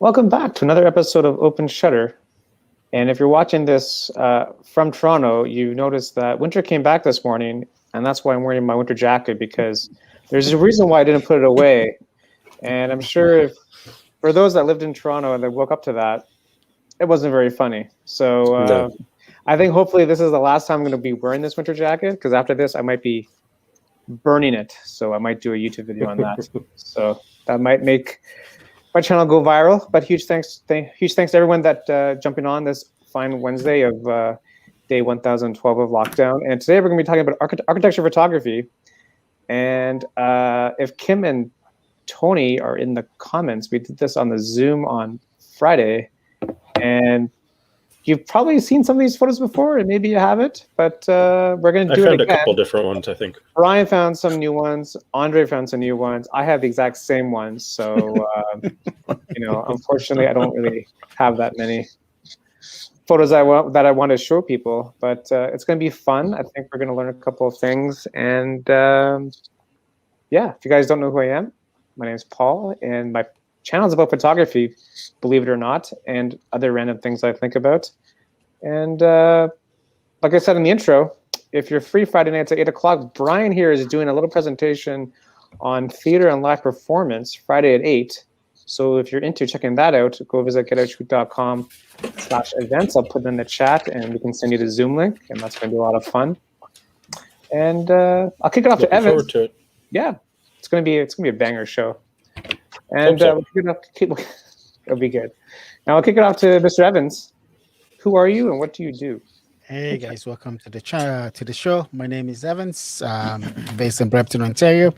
Welcome back to another episode of Open Shutter. And if you're watching this from Toronto, you noticed that winter came back this morning, and that's why I'm wearing my winter jacket, because there's a reason why I didn't put it away. And I'm sure if, for those that lived in Toronto and that woke up to that, it wasn't very funny. So No. I think hopefully this is the last time I'm going to be wearing this winter jacket, because after this I might be burning it. So I might do a YouTube video on that. So that might make my channel go viral. But huge thanks to everyone that jumping on this fine Wednesday of day 1012 of lockdown. And today we're going to be talking about architecture photography. And if Kim and Tony are in the comments, we did this on the Zoom on Friday, and you've probably seen some of these photos before, and maybe you haven't, but we're going to do it again. I found a couple different ones, I think. Bryan found some new ones. Andre found some new ones. I have the exact same ones. So, unfortunately, I don't really have that many photos that I want to show people. But it's going to be fun. I think we're going to learn a couple of things. And, if you guys don't know who I am, my name is Paul, and my channel is about photography, believe it or not, and other random things I think about. And like I said in the intro, if you're free Friday nights at 8 o'clock, Bryan here is doing a little presentation on theater and live performance Friday at 8. So if you're into checking that out, go visit getoutshoot.com/events. I'll put it in the chat, and we can send you the Zoom link, and that's going to be a lot of fun. And I'll kick it off to Evan. Looking forward to it. Yeah, it's going to be a banger show. And it'll be good. Now I'll kick it off to Mr. Evans. Who are you and what do you do? Hey guys, welcome to the show. My name is Evans, based in Brampton, Ontario.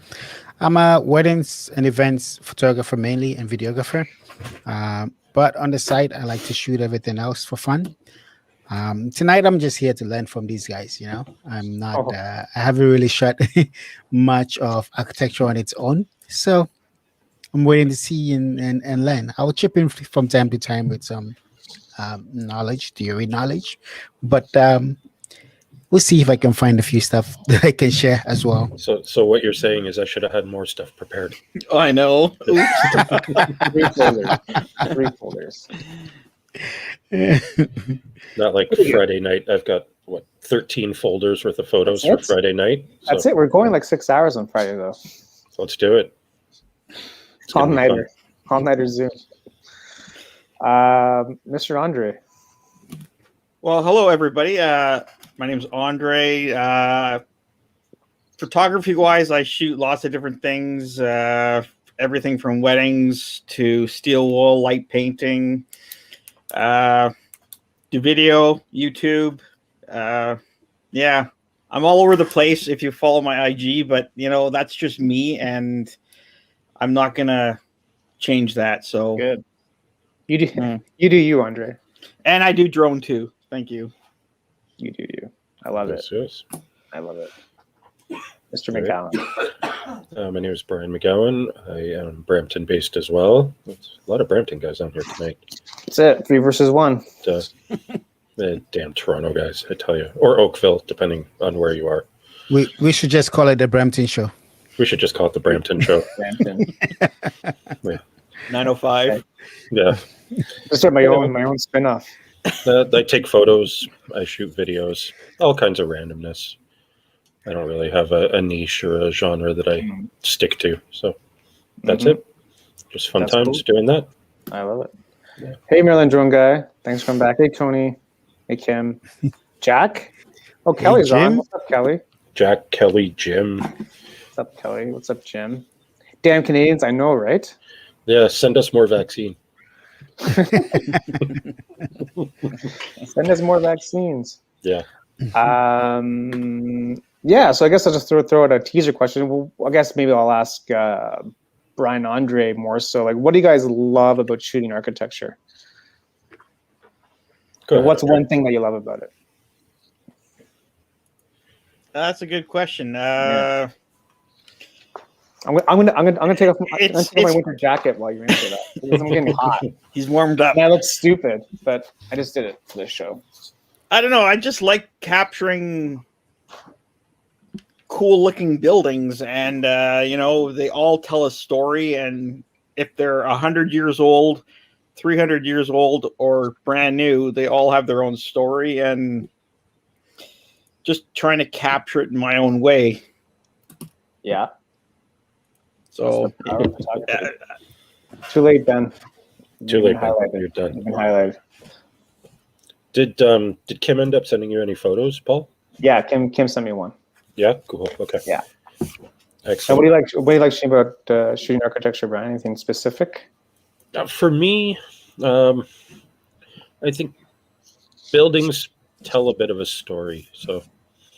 I'm a weddings and events photographer mainly and videographer. But on the side, I like to shoot everything else for fun. Tonight, I'm just here to learn from these guys. I'm not. I haven't really shot much of architecture on its own, so I'm waiting to see and learn. I'll chip in from time to time with some theory knowledge, but we'll see if I can find a few stuff that I can share as well. So what you're saying is I should have had more stuff prepared. Oh, I know. Three folders. Not like Friday night. I've got 13 folders worth of photos for Friday night. That's it. We're going like 6 hours on Friday though. So let's do it. All-nighter Zoom. Mr. Andre. Well, hello everybody. My name is Andre. Photography-wise, I shoot lots of different things. Everything from weddings to steel wool, light painting. Do video, YouTube. I'm all over the place if you follow my IG, but that's just me, and I'm not gonna change that. So good. You do you, Andre. And I do drone too. Thank you. You do you. I love it. Yes. I love it. Mr. McGowan. My name is Bryan McGowan. I am Brampton based as well. There's a lot of Brampton guys on here tonight. That's it. 3 versus 1. Damn Toronto guys, I tell you. Or Oakville, depending on where you are. We should just call it the Brampton Show. We should just call it the Brampton Show. Brampton. Yeah. 905. Okay. Yeah. Just start my own spin-off. I take photos, I shoot videos, all kinds of randomness. I don't really have a niche or a genre that I stick to. So that's it. Just fun times doing that. I love it. Yeah. Hey, Maryland Drone Guy. Thanks for coming back. Hey, Tony. Hey, Kim. Jack. Oh, Kelly's Jim. on. What's up, Kelly? Jack, Kelly, Jim. What's up, Kelly? What's up, Jim? Damn Canadians, I know, right? Yeah, send us more vaccine. Send us more vaccines. Yeah. So I guess I'll just throw out a teaser question. Well, I guess maybe I'll ask Bryan, Andre more so. Like, what do you guys love about shooting architecture? What's one thing that you love about it? That's a good question. I'm gonna take off my winter jacket while you answer that, because I'm getting hot. He's warmed up. And I look stupid, but I just did it for this show. I don't know. I just like capturing cool looking buildings, and they all tell a story. And if they're 100 years old, 300 years old or brand new, they all have their own story, and just trying to capture it in my own way. Yeah. So, Power of photography. Too late, Ben. Too late, Ben. Highlighted. You're done. You've been highlighted. Did Kim end up sending you any photos, Paul? Yeah, Kim sent me one. Yeah, cool. Okay. Yeah. Excellent. So what do you like shooting about shooting architecture, Brian? Anything specific? For me, I think buildings tell a bit of a story. So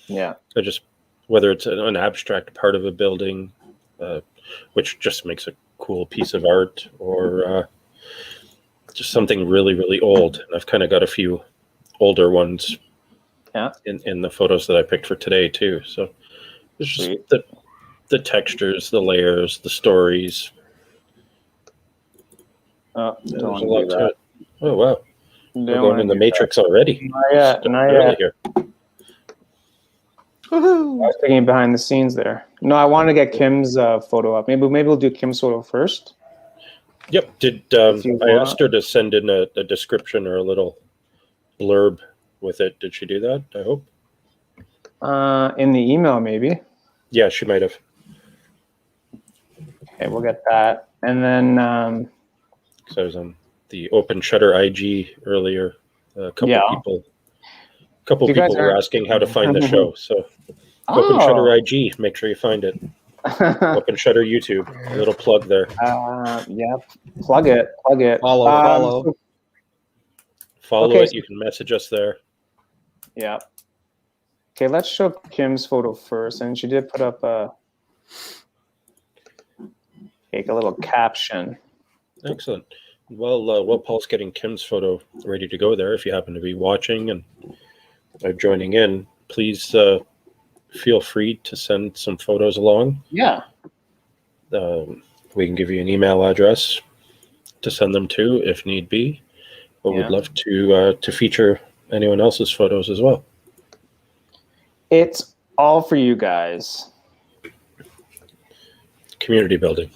Yeah. I just, whether it's an abstract part of a building, which just makes a cool piece of art, or just something really, really old. And I've kind of got a few older ones in the photos that I picked for today too. So it's just the textures, the layers, the stories. Oh, There's don't a want to lot do to that. it. Oh wow. We're Don't going wanna in the do Matrix already. Not yet. Still Not early yet. here. I was thinking behind the scenes there. No, I want to get Kim's photo up. Maybe we'll do Kim's photo first. Yep. Did I asked her to send in a description or a little blurb with it? Did she do that? I hope. In the email, maybe. Yeah, she might have. Okay, we'll get that. And then So I was on the Open Shutter IG earlier. A couple people were asking how to find the show. So Open Shutter IG, make sure you find it. Open Shutter YouTube, a little plug there. Yeah, plug it. Follow. Follow it. You can message us there. Yeah. Okay, let's show Kim's photo first, and she did put up a little caption. Excellent. Well, while Paul's getting Kim's photo ready to go there, if you happen to be watching and are joining in, please feel free to send some photos along. Yeah. We can give you an email address to send them to if need be, but we'd love to feature anyone else's photos as well. It's all for you guys. Community building.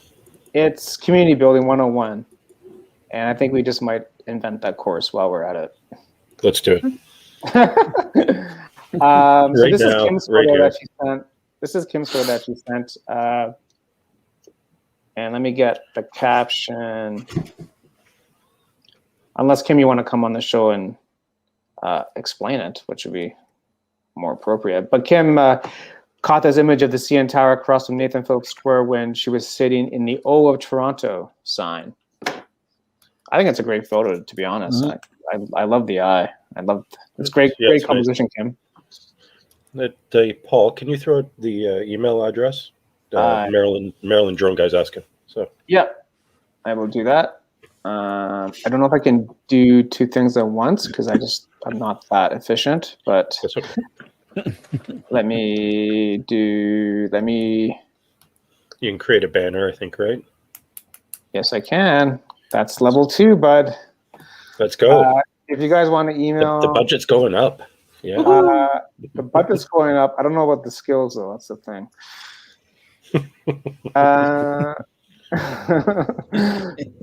It's Community Building 101. And I think we just might invent that course while we're at it. Let's do it. So this now, is Kim's photo that she sent. This is Kim's photo that she sent. And let me get the caption. Unless, Kim, you want to come on the show and explain it, which would be more appropriate. But Kim caught this image of the CN Tower across from Nathan Phillips Square when she was sitting in the O of Toronto sign. I think it's a great photo, to be honest. Mm-hmm. I love the eye. It's great composition, nice. Kim. Paul, can you throw out the email address? Maryland Drone Guy's asking. So yeah, I will do that. I don't know if I can do two things at once because I'm not that efficient. But let me. You can create a banner, I think, right? Yes, I can. That's level 2, bud. Let's go. If you guys want to email, the budget's going up. Yeah, the budget's going up. I don't know about the skills though. That's the thing.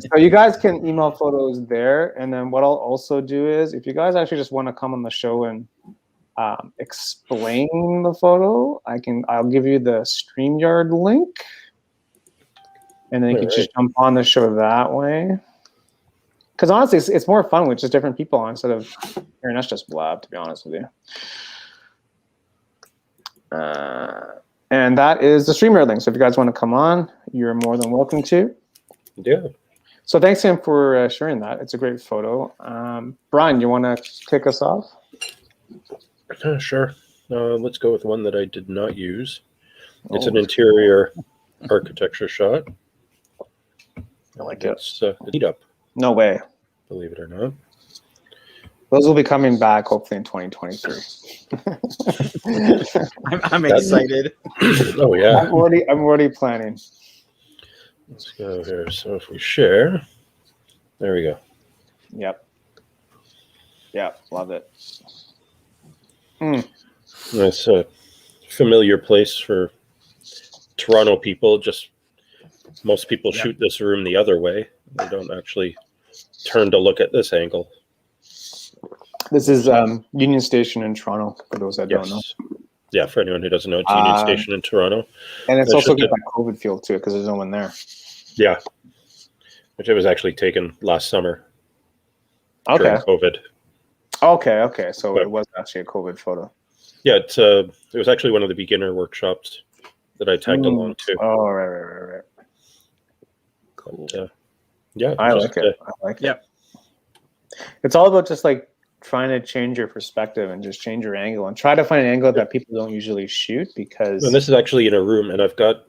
So you guys can email photos there, and then what I'll also do is, if you guys actually just want to come on the show and explain the photo, I'll give you the StreamYard link. And then you can just jump on the show that way. Because honestly, it's more fun with just different people on instead of hearing us just blab, to be honest with you. And that is the StreamYard link. So if you guys want to come on, you're more than welcome to. Yeah. So thanks, Sam, for sharing that. It's a great photo. Bryan, you want to kick us off? Sure. Let's go with one that I did not use. It's an interior architecture shot. I like it. It's a heat up. No way. Believe it or not. Those will be coming back hopefully in 2023. I'm excited. Oh yeah. I'm already planning. Let's go here. So if we share, there we go. Yep. Love it. It's a familiar place for Toronto people. Just most people shoot this room the other way. They don't actually turn to look at this angle. This is Union Station in Toronto, for those that don't know. Yeah, for anyone who doesn't know, it's Union Station in Toronto. And it's also got that COVID feel to it because there's no one there. Yeah. Which it was actually taken last summer. Okay. During COVID. Okay. So it was actually a COVID photo. Yeah, it was actually one of the beginner workshops that I tagged along to. Oh, right. Cool. Yeah, I like it. Yep. It's all about just like trying to change your perspective and just change your angle and try to find an angle that people don't usually shoot because. And this is actually in a room, and I've got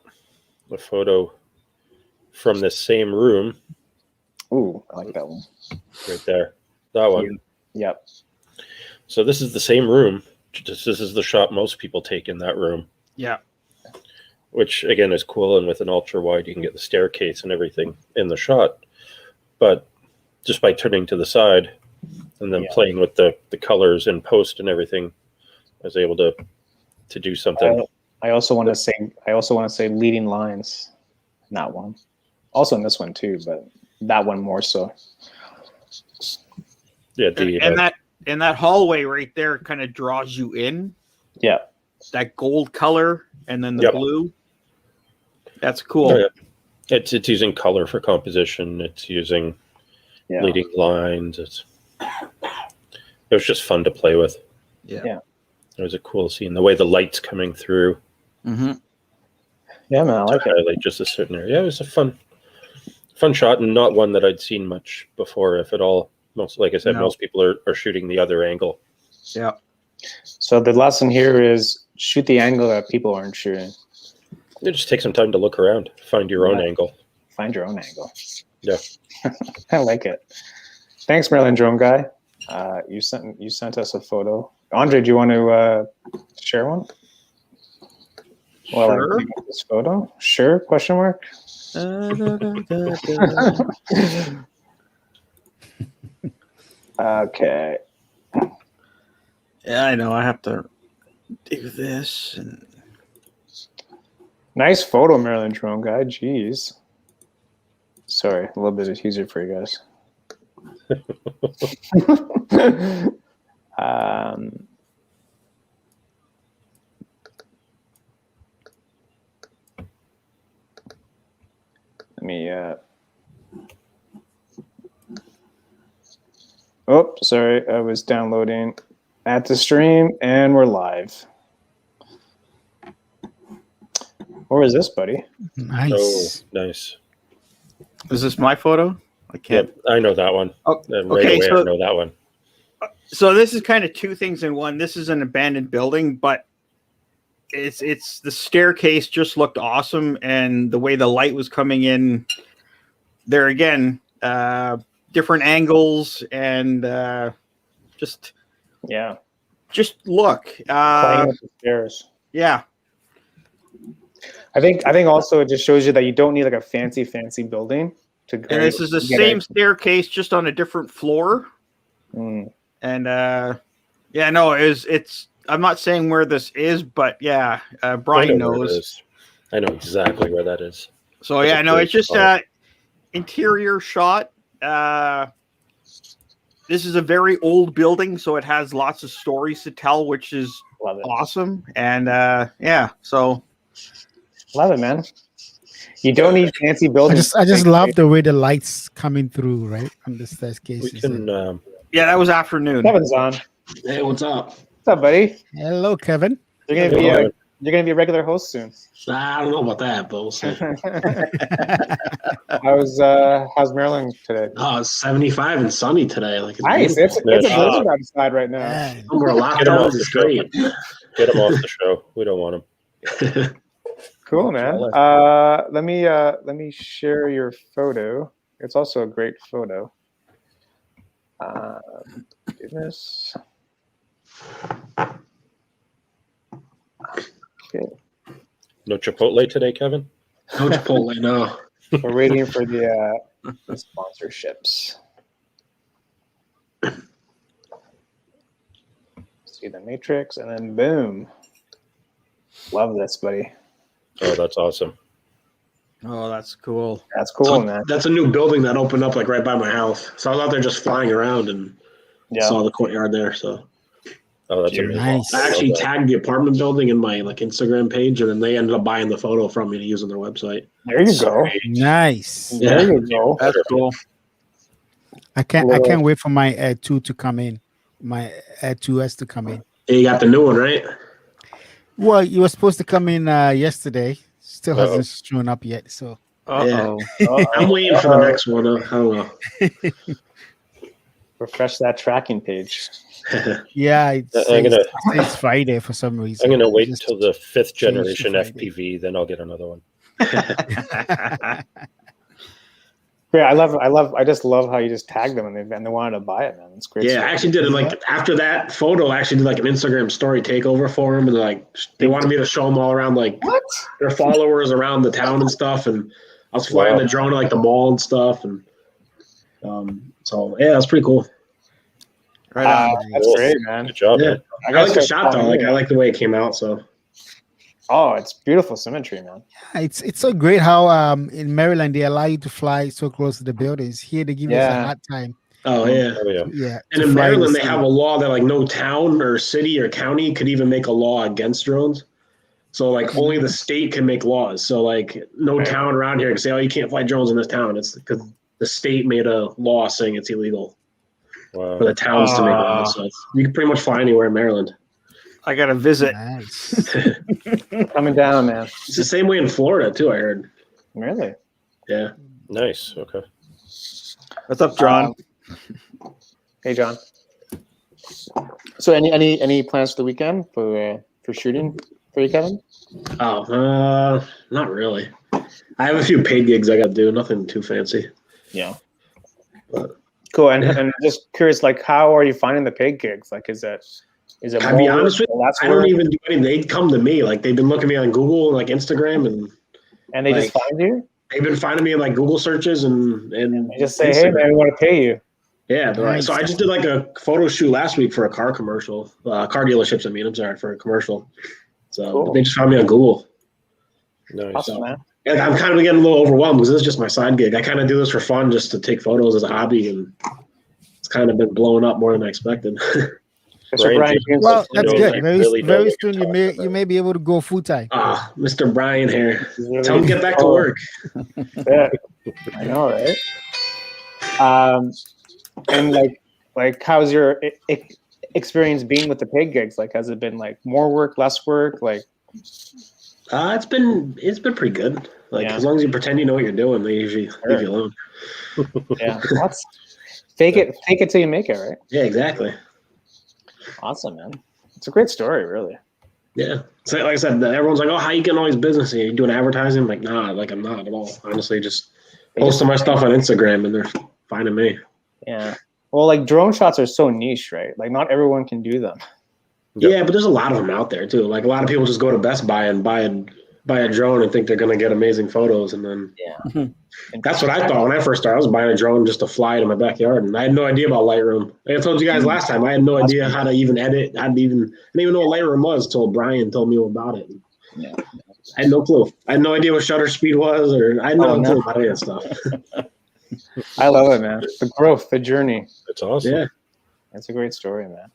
a photo from this same room. Ooh, I like that one. Right there. That one. Yep. So this is the same room. This is the shot most people take in that room. Yeah. Which, again, is cool. And with an ultra-wide, you can get the staircase and everything in the shot. But just by turning to the side and then playing with the colors in post and everything, I was able to do something. I also want to say leading lines in that one. Also in this one too, but that one more so. Yeah, and that hallway right there kind of draws you in. Yeah. That gold color and then the blue. That's cool. Oh, yeah. It's using color for composition. It's using leading lines. It was just fun to play with. Yeah. It was a cool scene. The way the light's coming through. Mm-hmm. Yeah, man, I like it. Like just a certain area. Yeah, it was a fun shot and not one that I'd seen much before, if at all. Like I said, most people are shooting the other angle. Yeah. So the lesson here is shoot the angle that people aren't shooting. You just take some time to look around, find your own angle. Find your own angle. Yeah. I like it. Thanks, Maryland Drone Guy. You sent us a photo. Andre, do you want to share one? Well, sure. This photo? Sure? Question mark. Okay. Yeah, I know. I have to do this. And... Nice photo, Maryland Drone Guy. Jeez. Sorry, a little bit of teaser for you guys. Let me. Oh, sorry. I was downloading at the stream, and we're live. Where is this, buddy? Nice. Oh, nice. Is this my photo? I can't. Yep, I know that one. Oh, right okay, away, so, I know that one. So this is kind of two things in one. This is an abandoned building, but it's the staircase just looked awesome, and the way the light was coming in there again, different angles, and just look. Playing with the stairs. Yeah. I think also it just shows you that you don't need like a fancy building to. And this is the same staircase, just on a different floor. Mm. And it's. I'm not saying where this is, but Bryan knows. I know exactly where that is. So it's just interior shot. This is a very old building, so it has lots of stories to tell, which is awesome. And so. Love it, man. You don't need fancy buildings. I just love the way the lights coming through, right, on the staircase. We can. That was afternoon. Kevin's on. Hey, what's up? What's up, buddy? Hello, Kevin. You're gonna be a regular host soon. I don't know about that, but we'll see. How's Maryland today? Oh, it's 75 and sunny today. Like nice. It's a blizzard outside right now. We're locked down the street. Get him off the show. We don't want him. Cool, man. Let me share your photo. It's also a great photo. Do this. Okay. No Chipotle today, Kevin? No Chipotle, no. We're waiting for the sponsorships. See the matrix, and then boom. Love this, buddy. Oh, that's awesome. Oh, that's cool. That's cool, So man. that's a new building that opened up like right by my house. So I was out there just flying around and Yeah. saw the courtyard there. So Oh, that's Beautiful. amazing. Nice. I actually love that. tagged the apartment building in my like Instagram page, and then they ended up buying the photo from me to use on their website. There you go. Sweet. Nice. There Yeah. you go. That's cool. I can't Little- wait for my Air 2 to come in. My Air 2S to come in. Yeah, you got the new one, right? Well, you were supposed to come in yesterday. Still Uh-oh. hasn't shown up yet. So Uh-oh. I'm waiting for the next one. I don't know. Refresh that tracking page. yeah, it I'm says, gonna- it says Friday for some reason. I'm going to wait Just- until the 5th change to generation Friday. FPV, then I'll get another one. Yeah, I just love how you just tag them and they wanted to buy it, man. It's great. Yeah, I actually did it like after that photo. I actually did like an Instagram story takeover for them, and like they wanted me to show them all around, like What? their followers around the town and stuff. And I was flying Wow. the drone to like the mall and stuff, and so yeah, that's pretty cool. Right on. That's Cool. great, man. Good job, Yeah, man. I gotta like the start shot though. following Like you. I like the way it came out. So Oh, it's beautiful symmetry, man. It's so great how in Maryland they allow you to fly so close to the buildings. Here they give us a Yeah. hard time. oh yeah. Oh, yeah. Yeah. And to in fly Maryland, the they have a law that like no town or city or county could even make a law against drones. So like only the state can make laws. So like no Right. town around here can say, "Oh, you can't fly drones in this town." It's because the state made a law saying it's illegal Wow. for the towns to make laws. So you can pretty much fly anywhere in Maryland. I got to visit. Nice. Coming down, man. It's the same way in Florida too. I heard. Really? Yeah. Nice. Okay. What's up, John? Hey, John. So, any plans for the weekend for shooting for you, Kevin? Oh, not really. I have a few paid gigs I got to do. Nothing too fancy. Yeah. But- Cool. And just curious, like, how are you finding the paid gigs? Like, is it? I'll be honest with you, That's I don't even do anything. They come to me. Like they've been looking at me on Google and like Instagram, and and they just find you they've been finding me in like Google searches and and just say, "Hey, Instagram. man, we want to pay you." Yeah, they're like, Nice. so I just did like a photo shoot last week for a car commercial, car dealerships. I'm sorry, for a commercial. So Cool. they just found me on Google. Nice. Awesome, man. And I'm kind of getting a little overwhelmed because this is just my side gig. I kind of do this for fun, just to take photos as a hobby, and it's kind of been blowing up more than I expected. So Bryan, Bryan, do you- Well, You that's know, good. like, Very, really know very what you're soon you talking may be able to go full time. Mr. Bryan here. really Tell him to get back to work. Yeah, I know, right? And like, how's your experience being with the paid gigs? Like, has it been like more work, less work? Like, It's been pretty good. Like Yeah. as long as you pretend you know what you're doing, they usually leave you alone. yeah, that's fake it till you make it, right? Yeah, exactly. Awesome, man. It's a great story, really. Yeah. So like I said, everyone's like, "Oh, how you getting all these business? Are you doing advertising?" I'm like, nah, like I'm not at all. Honestly, just posting my stuff on Instagram and they're finding me. Yeah. Well, like drone shots are so niche, right? Like not everyone can do them. Yep. Yeah, but there's a lot of them out there too. Like a lot of people just go to Best Buy and buy a drone and think they're gonna get amazing photos, and then Yeah. that's what I thought when I first started. I was buying a drone just to fly it in my backyard, and I had no idea about Lightroom. Like I told you guys last time, I had no idea how to even edit. I didn't even know what Lightroom was until Bryan told me about it. Yeah. I had no clue. I had no idea what shutter speed was, or I had no clue about any of that stuff. I love it, man. The growth, the journey. It's awesome. Yeah, It's a great story, man.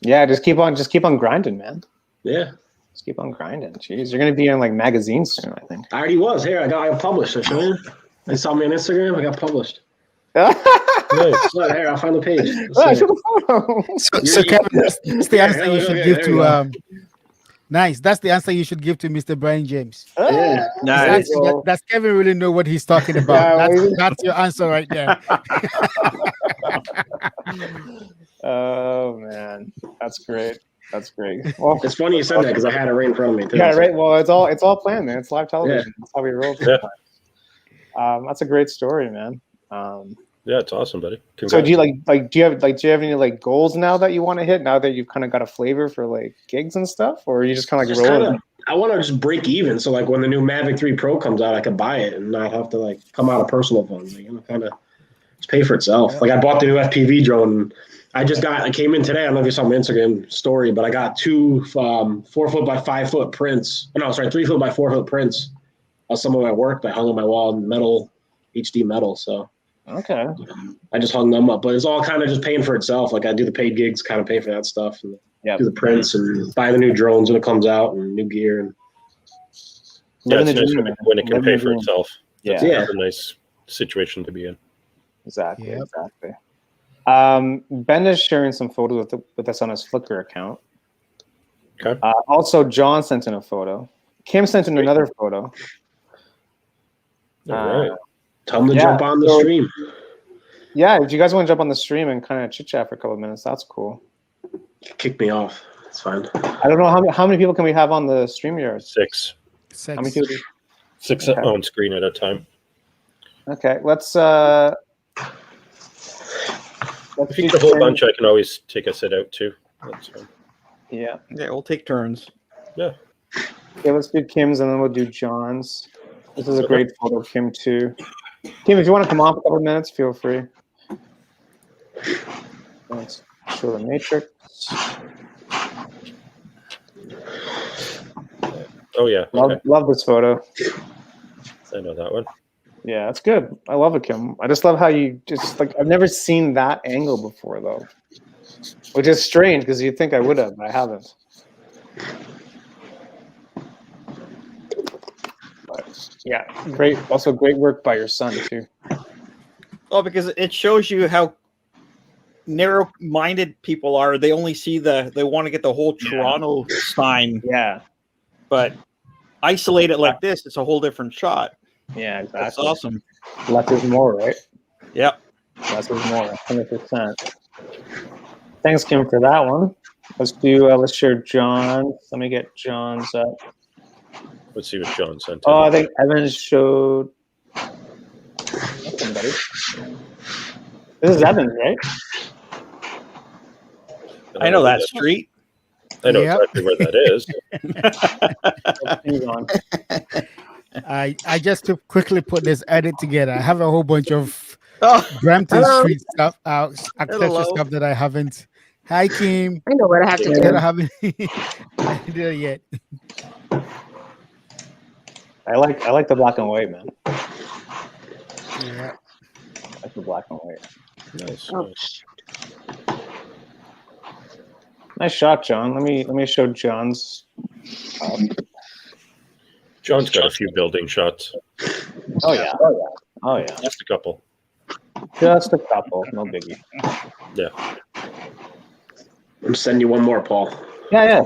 Yeah, just keep on grinding, man. yeah. Just keep on grinding. Jeez, you're gonna be in like magazines soon, I think. I already was. Here, I got published. I show you. They saw me on Instagram. I got published. Nice. Look, here, I'll find the page. Oh, show the photo. So Kevin, that's the answer you should give there we to go. Nice. That's the answer you should give to Mr. Brian James. Yeah. Nice. Does Kevin really know what he's talking about? Yeah, That's your answer right there. Oh man, that's great. That's great. Well, It's funny you said that because I had it right in front of me too. yeah, right. Well, it's all planned, man. It's live television. That's how we roll. Yeah. That's a great story, man. Yeah, it's awesome, buddy. So Congrats. do you have any like goals now that you want to hit now that you've kind of got a flavor for like gigs and stuff, or are you just kind of like Just rolling? I want to just break even, so like when the new Mavic 3 Pro comes out, I can buy it and not have to like come out of personal funds. Like, kind of just pay for itself. Like I bought the new FPV drone. I came in today. I don't know if you saw my Instagram story, but I got two 4 foot by 5 foot prints. No, sorry, 3 foot by 4 foot prints some of my work that I hung on my wall, metal, HD metal. So Okay. I just hung them up, but it's all kind of just paying for itself. Like I do the paid gigs, kind of pay for that stuff, and Yeah. do the prints and buy the new drones when it comes out and new gear. And Yeah, Living it's the nice dream, man. when it can Living pay the for dream. itself. That's, Yeah. that's a nice situation to be in. Exactly. Yep. Exactly. Ben is sharing some photos with us on his Flickr account. Okay. Also, John sent in a photo. Kim sent in another photo. All right. tell them to Yeah, jump on the so- stream. Yeah, if you guys want to jump on the stream and kind of chit chat for a couple of minutes, that's cool. Kick me off. It's fine. I don't know how many people can we have on the stream here? 6 How many people? 6 Okay. on screen at a time. Okay, let's If you get a whole Kim. bunch, I can always take a sit out too. That's fine. Yeah. Yeah, we'll take turns. Yeah. Okay, let's do Kim's and then we'll do John's. This is a great photo of Kim too. Kim, if you want to come on for a couple of minutes, feel free. Let's show the matrix. Oh yeah. Love, Okay. love this photo. I know that one. Yeah, it's good. I love it, Kim. I just love how you just like, I've never seen that angle before though, which is strange because you'd think I would have, but I haven't. But yeah, great. Also great work by your son too. Well, because it shows you how narrow-minded people are. They only see they want to get the whole Toronto sign, Yeah. but isolate it like this, it's a whole different shot. Yeah, exactly. That's awesome. Less is more, right? Yep. Less is more, 100%. Thanks, Kim, for that one. Let's share John's. Let me get John's up. Let's see what John sent. Oh, in. I think Evan showed. That's somebody. This is Evan, right? I know that street. I know Yep. exactly where that is. He's on. I just to quickly put this edit together. I have a whole bunch of Oh, Brampton hello. Street stuff, architecture Hello. stuff that I haven't. Hi, Kim. I know what I have to That I do. haven't did it yet. I like the black and white, man. Yeah. I like the black and white. Nice. Oh, nice. Nice shot, John. Let me show John's. John's got a few building shots. Oh yeah. Oh yeah. Just a couple. Just a couple. No biggie. Yeah. I'm sending you one more, Paul. Yeah.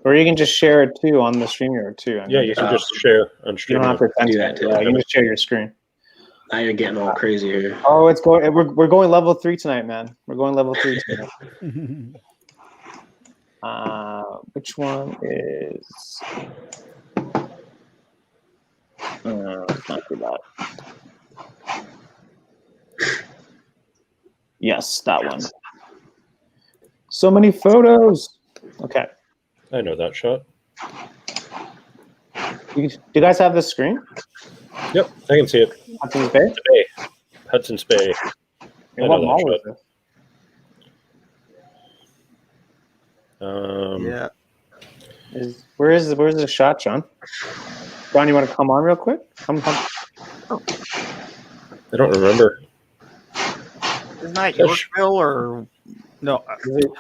Or you can just share it too on the stream here too. I mean, Yeah, you can just share on you stream. don't have to pretend Do to. that too. Yeah, you can just share your screen. Now you're getting all crazy here. Oh, it's going. We're going level 3 tonight, man. We're going level 3 tonight. Which one is? It's not too bad. Yes, that one. So many photos. Okay. I know that shot. Do you guys have this screen? Yep, I can see it. Hudson's Bay? Bay. Hudson's Bay. I And know what that mall shot. is this? yeah. Where's the shot, John? John, you want to come on real quick? Come. I don't remember. Isn't that Yes. Yorkville or no? Is it-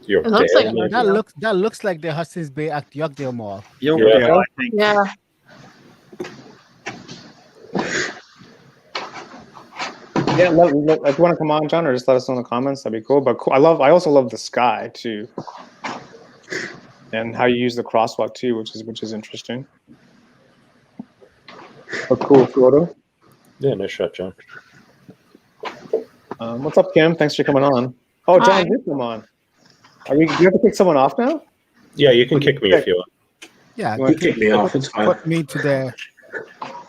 You're It looks like damn York- right. That looks like the Hudson's Bay at Yorkdale Mall. Yorkville, Yeah. I think. Yeah. Yeah, if you want to come on, John, or just let us know in the comments, that'd be cool. But cool. I also love the sky too, and how you use the crosswalk too, which is interesting. A cool photo. Yeah, nice shot, John. What's up, Kim? Thanks for coming on. Oh, John Hi. did come on. Do you have to kick someone off now? Yeah, you can kick me if you want. Yeah, You want You kick me off. It's fine. put me to the.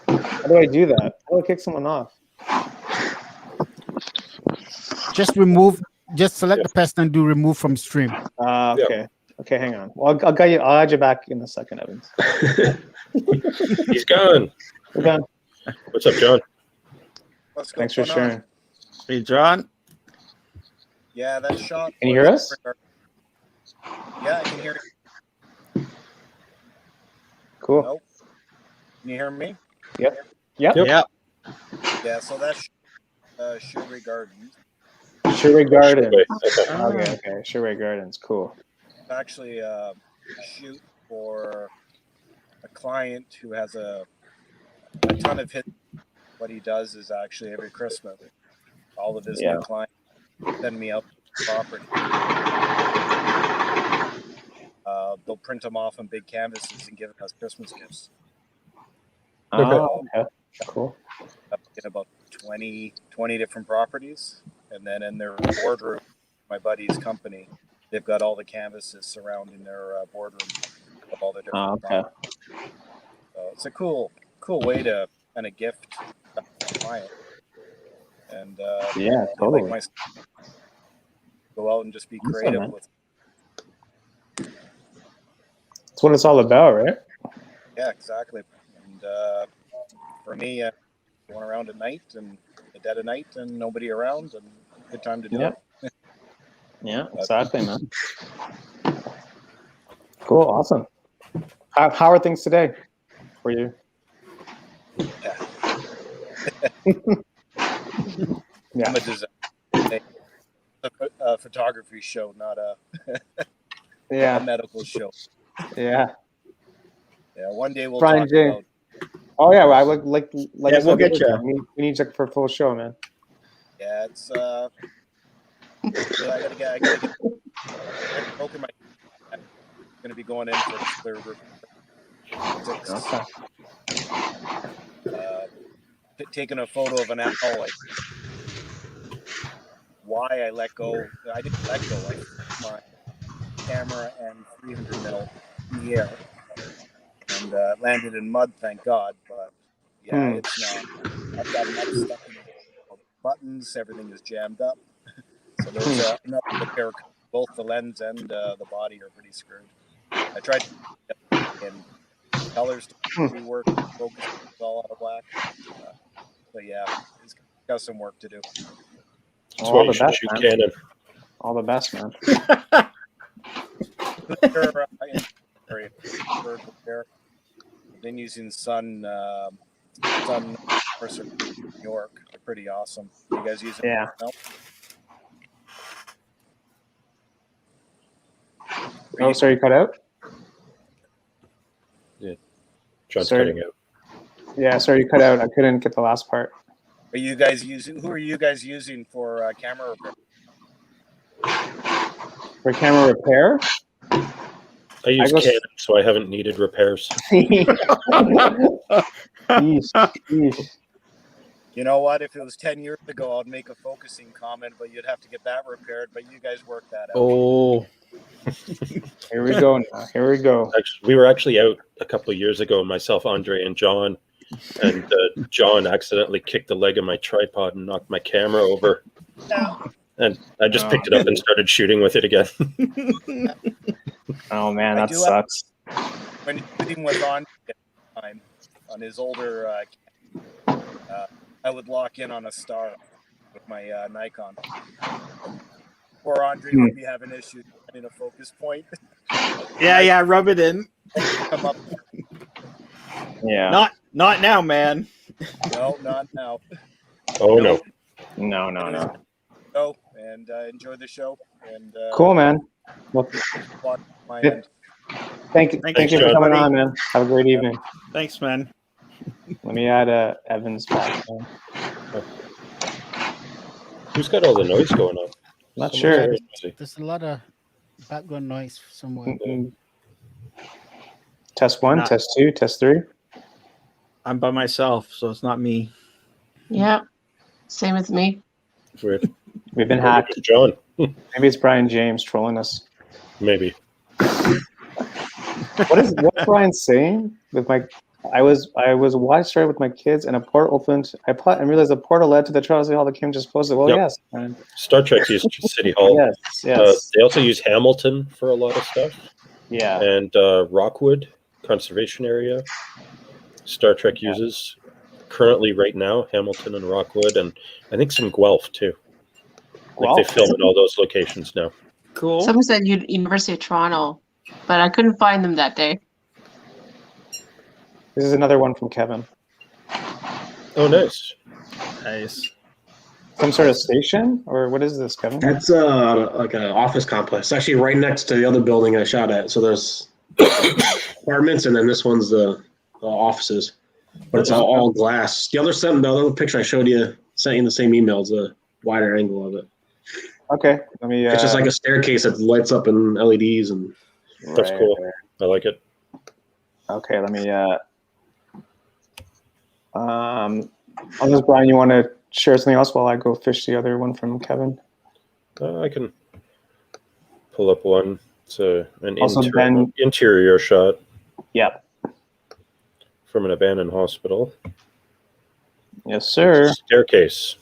How do I do that? How do I kick someone off? Just select the person and do remove from stream. Okay. Okay, hang on. Well, I'll add you back in a second, Evans. He's gone. We're done. What's up, John? Thanks for sharing. Hey, John. Yeah, that shot. Can you hear us? Yeah, I can hear you. Cool. Nope. Can you hear me? Yep. Yeah. Yeah, so that's Sherry Gardens. Sherry Gardens. Okay. Okay. Sherry Gardens. Cool. It's actually a shoot for a client who has a ton of hits. What he does is actually every Christmas, all of his new clients send me out the property. They'll print them off on big canvases and give us Christmas gifts. Oh, okay. Cool. In about 20 different properties. And then in their boardroom, my buddy's company, they've got all the canvases surrounding their boardroom of all the different properties. So it's a cool way to kind of gift a client. And totally. like go out and just be creative with. That's what it's all about, right? Yeah, exactly. And for me, going around at night and the dead of night and nobody around and good time to do it. Yeah, exactly, man. Cool, awesome. How are things today for you? I'm a designer. A photography show, not a medical show. Yeah. One day we'll Bryan talk J. about. Oh yeah, well, I like I said, we'll get you. We need you for a full show, man. Yeah, it's I gotta get broken my. I'm gonna be going in for the taking a photo of an owl. Like, why I let go? I didn't let go. I threw my camera and 300 mil in the air and landed in mud. Thank God, but yeah, it's not. I've got mud stuck in the buttons. Everything is jammed up. So there's another repair. Both the lens and the body are pretty screwed. I tried to get in colors to rework, focus all out of whack. But yeah, it's got some work to do. That's why you should shoot Canon. All the best, man. I've been using Sun Versus New York. They're pretty awesome. You guys use it? Yeah. No? Oh, sorry, you cut out? Yeah. John's cutting out. Yeah, sorry, you cut out. I couldn't get the last part. Are you guys using? Who are you guys using for camera repair? For camera repair? I use Canon, so I haven't needed repairs. Yeesh. You know what? If it was 10 years ago, I'd make a focusing comment, but you'd have to get that repaired. But you guys worked that out. Oh. Here we go now. Here we go. We were actually out a couple of years ago, myself, Andre, and John. And John accidentally kicked the leg of my tripod and knocked my camera over. And I just picked it up and started shooting with it again. Oh, man, that sucks. When shooting was on his older I would lock in on a star with my Nikon. Poor Andre would be having issues finding a focus point. Yeah, rub it in. Come up. Yeah. Not now, man. No, not now. Oh no. No. Go and enjoy the show. And cool, man. Well, my end. Thank you for coming on, man. Have a great evening. Thanks, man. Let me add Evan's back. Who's got all the noise going on? Not sure. There's a lot of background noise somewhere. Test 1, test 2, test 3. I'm by myself, so it's not me. Yeah, same as me. Weird. We've been hacked. John. Maybe it's Brian James trolling us. Maybe. What's Brian saying? With my, I was started with my kids, and a port opened. I realized the portal led to the Charles Hall that Kim just posted. Well, yes. Man. Star Trek used City Hall. Yes. They also use Hamilton for a lot of stuff. Yeah. And Rockwood Conservation Area. Star Trek uses currently right now Hamilton and Rockwood, and I think some Guelph too. Like they film in all those locations now. Cool. Someone said University of Toronto, but I couldn't find them that day. This is another one from Kevin. Oh, nice. Nice. Some sort of station, or what is this, Kevin? That's like an office complex. It's actually right next to the other building I shot at. So there's apartments, and then this one's the offices. But it's all glass. The other picture I showed you, sent you in the same email, is a wider angle of it. Okay, let me. It's just like a staircase that lights up in LEDs, and That's cool. I like it. Okay, let me. Unless Brian, you want to share something else while I go fish the other one from Kevin? I can pull up one. It's an Also, interior shot. Yep. From an abandoned hospital. Yes, sir. Staircase.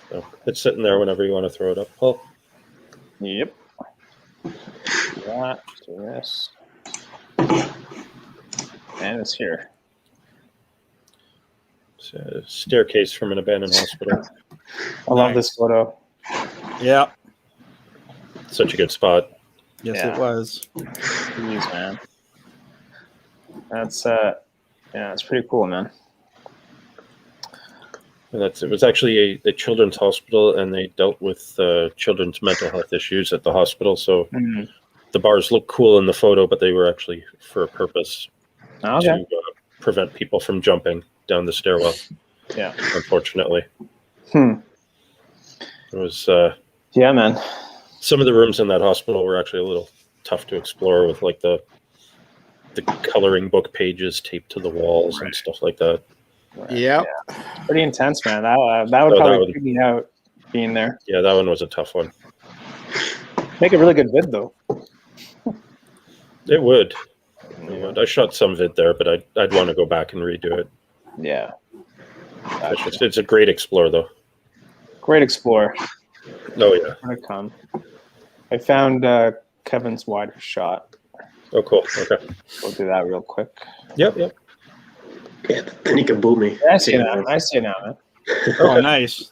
So it's sitting there whenever you want to throw it up, Paul. Yep. That, this. And it's here. It's a staircase from an abandoned hospital. I love this photo. Yeah. Such a good spot. Yes, Yeah. it was. Jeez, man. That's it's pretty cool, man. And it was actually a children's hospital, and they dealt with children's mental health issues at the hospital. So the bars look cool in the photo, but they were actually for a purpose to prevent people from jumping down the stairwell. Yeah. Unfortunately. It was. Yeah, man. Some of the rooms in that hospital were actually a little tough to explore, with like the coloring book pages taped to the walls and stuff like that. Right. Yep. Yeah. Pretty intense, man. That would probably freak me out being there. Yeah, that one was a tough one. Make a really good vid, though. It would. I shot some vid there, but I'd want to go back and redo it. Yeah. It's a great explore, though. Great explorer. Oh, yeah. I found Kevin's wider shot. Oh, cool. Okay. We'll do that real quick. Yep. yeah, then you can boot me. I see it now. I see it now, man. Oh, nice.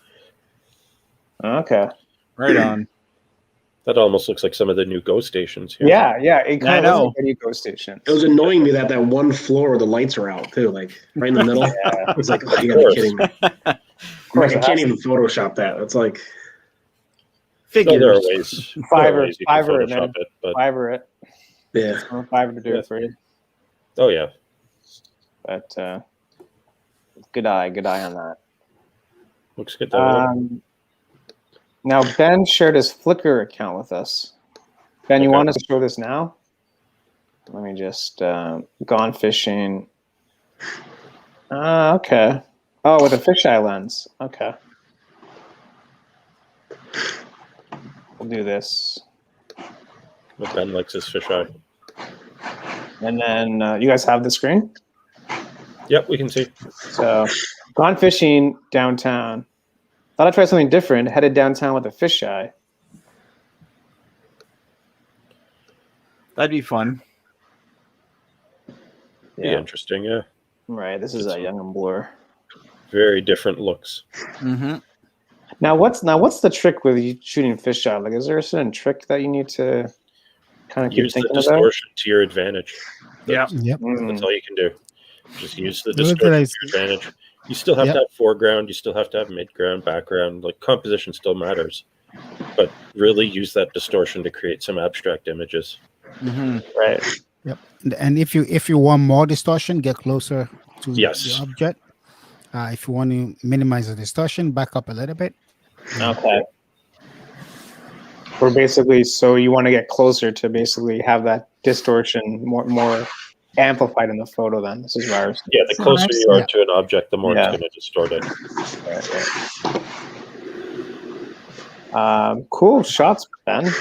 Okay. Right on. That almost looks like some of the new Go stations here. Yeah. It kind of looks like a Go station. It was annoying me that one floor the lights are out too, like right in the middle. Yeah. It's like, oh, you gotta be kidding me. course I can't even Photoshop that. It's like Figures. There are ways. Fiverr, Photoshop man. it, but Fiverr it. yeah. Fiverr to do it for you. oh yeah. But good eye on that. Looks good though. Now Ben shared his Flickr account with us. Ben, you want us to show this now? Let me just gone fishing. Okay. Oh, with a fisheye lens. Okay. We'll do this. But Ben likes his fisheye. And then you guys have the screen? Yep, we can see. So, gone fishing downtown. Thought I'd try something different. Headed downtown with a fisheye. That'd be fun. Be interesting, yeah. Right. This is a Young and Blur. Very different looks. Mm-hmm. Now, what's the trick with you shooting fisheye? Like, is there a certain trick that you need to kind of keep Use the thinking about? distortion to your advantage. Yeah. Yep. That's all you can do. Just use the Look at distortion that. to your advantage. You still have to have foreground. You still have to have midground, background. Like, composition still matters. But really use that distortion to create some abstract images. Mm-hmm. Right. Yep. And if you want more distortion, get closer to the object. If you want to minimize the distortion, back up a little bit. Okay. Or basically, so you want to get closer to basically have that distortion more amplified in the photo. Then this is virus. Yeah, the closer you are to an object, the more it's going to distort it. Right. Cool shots, Ben.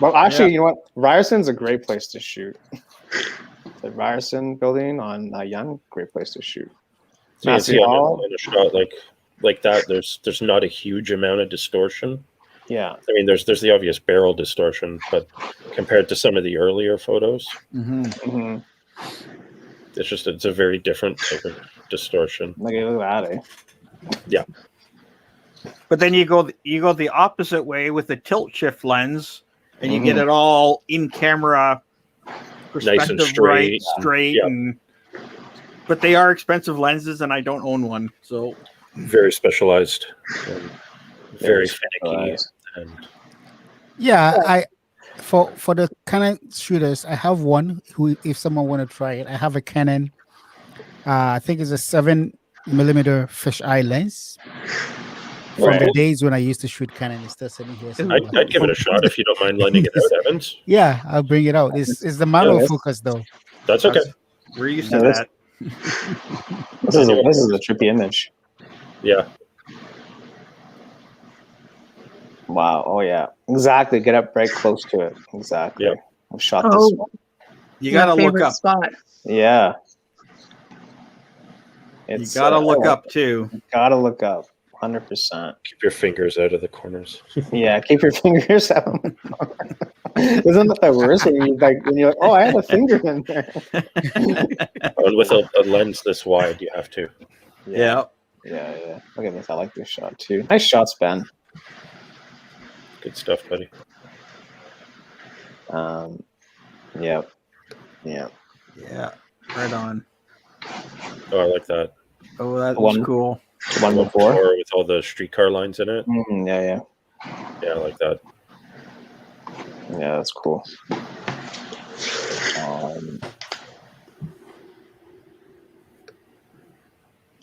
Well, actually, you know what? Ryerson's a great place to shoot. The Ryerson building on Young, great place to shoot. So you can see in a shot like that, there's not a huge amount of distortion. Yeah. I mean, there's the obvious barrel distortion, but compared to some of the earlier photos, it's a very different type of distortion. Look at that, eh? Yeah. But then you go the opposite way with the tilt shift lens, and you get it all in camera perspective straight. straight, Yeah. but they are expensive lenses, and I don't own one. So Very specialized, and very finicky. specialized. And Yeah, for the Canon shooters, I have one who, if someone want to try it, I have a Canon. I think it's a 7mm fisheye lens. From Okay. the days when I used to shoot Canon, it's still sitting here. somewhere. I'd give it a shot if you don't mind lending it out, Evans. Yeah, I'll bring it out. It's the manual that's- focus though. That's okay. we're used Yeah, to that's- that. This is a trippy image. Yeah. Wow. Oh yeah. Exactly. Get up right close to it. Exactly. Yeah. I've shot Oh, this one. You gotta my look favorite up. spot. Yeah. You gotta look up too. Gotta look up. 100%. Keep your fingers out of the corners. Yeah, keep your fingers out. Isn't that the worst? When you're like, oh, I had a finger in there. And with a lens this wide, you have to. Yeah. Yeah. Look at this. I like this shot too. Nice shots, Ben. Good stuff, buddy. Yep. Yeah. Right on. Oh, I like that. Oh, that One. was cool. The one before. Or with all the streetcar lines in it. Yeah. Yeah, I like that. Yeah, that's cool.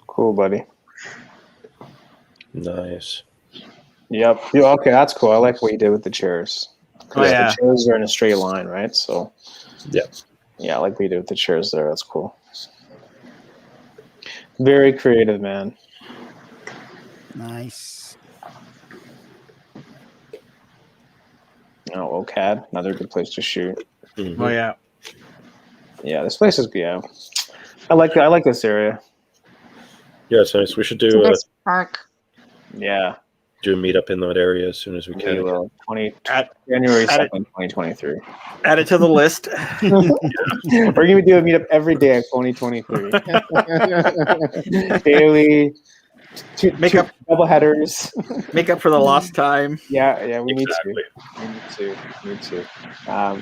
Cool, buddy. Nice. Yep. Yeah, okay, that's cool. I like what you did with the chairs. 'Cause Oh, yeah. The chairs are in a straight line, right? So. Yeah. Yeah, I like what you did with the chairs there. That's cool. Very creative, man. Nice. Oh, OCAD, another good place to shoot. Mhm. Oh yeah. Yeah, this place is good. I like this area. Yeah, it's nice. We should It's a do nice park. Yeah, a meetup in that area as soon as we we can. will. Add January add 2nd, 2023. add it to the list. We're gonna do a meetup every day of 2023. Daily, Make up- double headers. Make up for the lost time. Yeah, we need Exactly. to. We need to.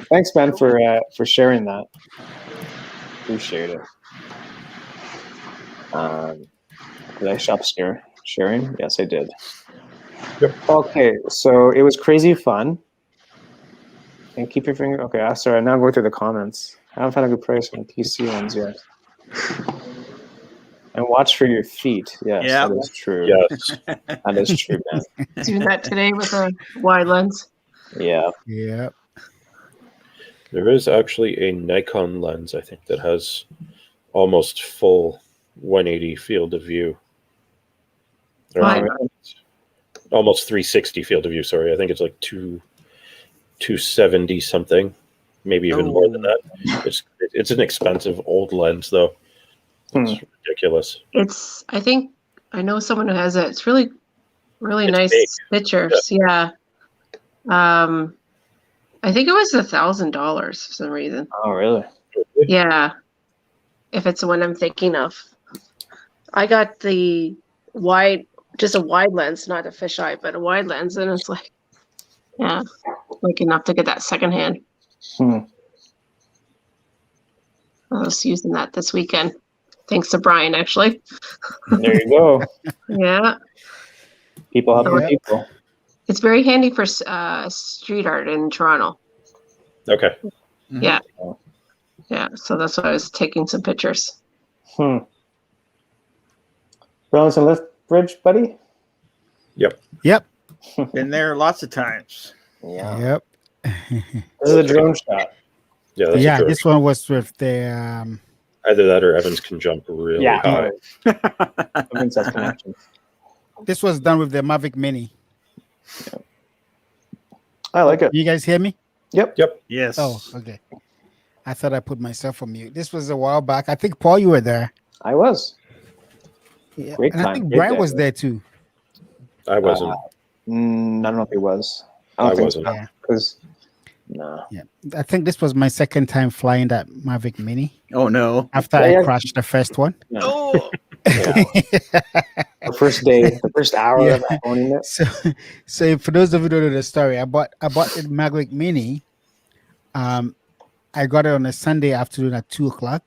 Thanks, Ben, for sharing that. Appreciate it. Did I stop sharing? Yes, I did. Yep. Okay, so it was crazy fun. And keep your finger. Okay, sorry. Now I'm going through the comments. I haven't found a good price on the PC ones yet. And watch for your feet. Yes, Yeah. that is true. Yes. That is true, man. Doing that today with a wide lens. Yeah. Yeah. There is actually a Nikon lens, I think, that has almost full 180 field of view. Or Right. almost 360 field of view, sorry. I think it's like 270 something, maybe even more than that. It's an expensive old lens, though. It's ridiculous. I know someone who has it. It's really, really It's nice big. pictures. Yeah. I think it was $1,000 for some reason. Oh, really? Yeah. If it's the one I'm thinking of. I got the just a wide lens, not a fisheye, but a wide lens. And it's like, yeah, like enough to get that secondhand. I was using that this weekend. Thanks to Bryan, actually. There you go. Yeah. People helping Yeah. people. It's very handy for street art in Toronto. Okay. Yeah. Yeah. So that's why I was taking some pictures. Burlington Lift Bridge, buddy? Yep. Been there lots of times. Yeah. Yep. This is a drone shot. Yeah, that's Yeah, a drone. this one was with the Either that or Evans can jump really high. I think that's connection. this was done with the Mavic Mini. I like it. You guys hear me? Yep. Yes. Oh, okay. I thought I put myself on mute. This was a while back. I think Paul, you were there. I was. Yeah. Great and I time, think great Bryan day. was there too. I wasn't. I don't know if he was. I wasn't. Yeah. Because, no. Yeah. I think this was my second time flying that Mavic Mini Oh no. after Yeah, I yeah. crashed the first one. No. Oh. The first day, the first hour Yeah. of owning it. So for those of you who don't know the story, I bought the Mavic Mini I got it on a Sunday afternoon at 2:00,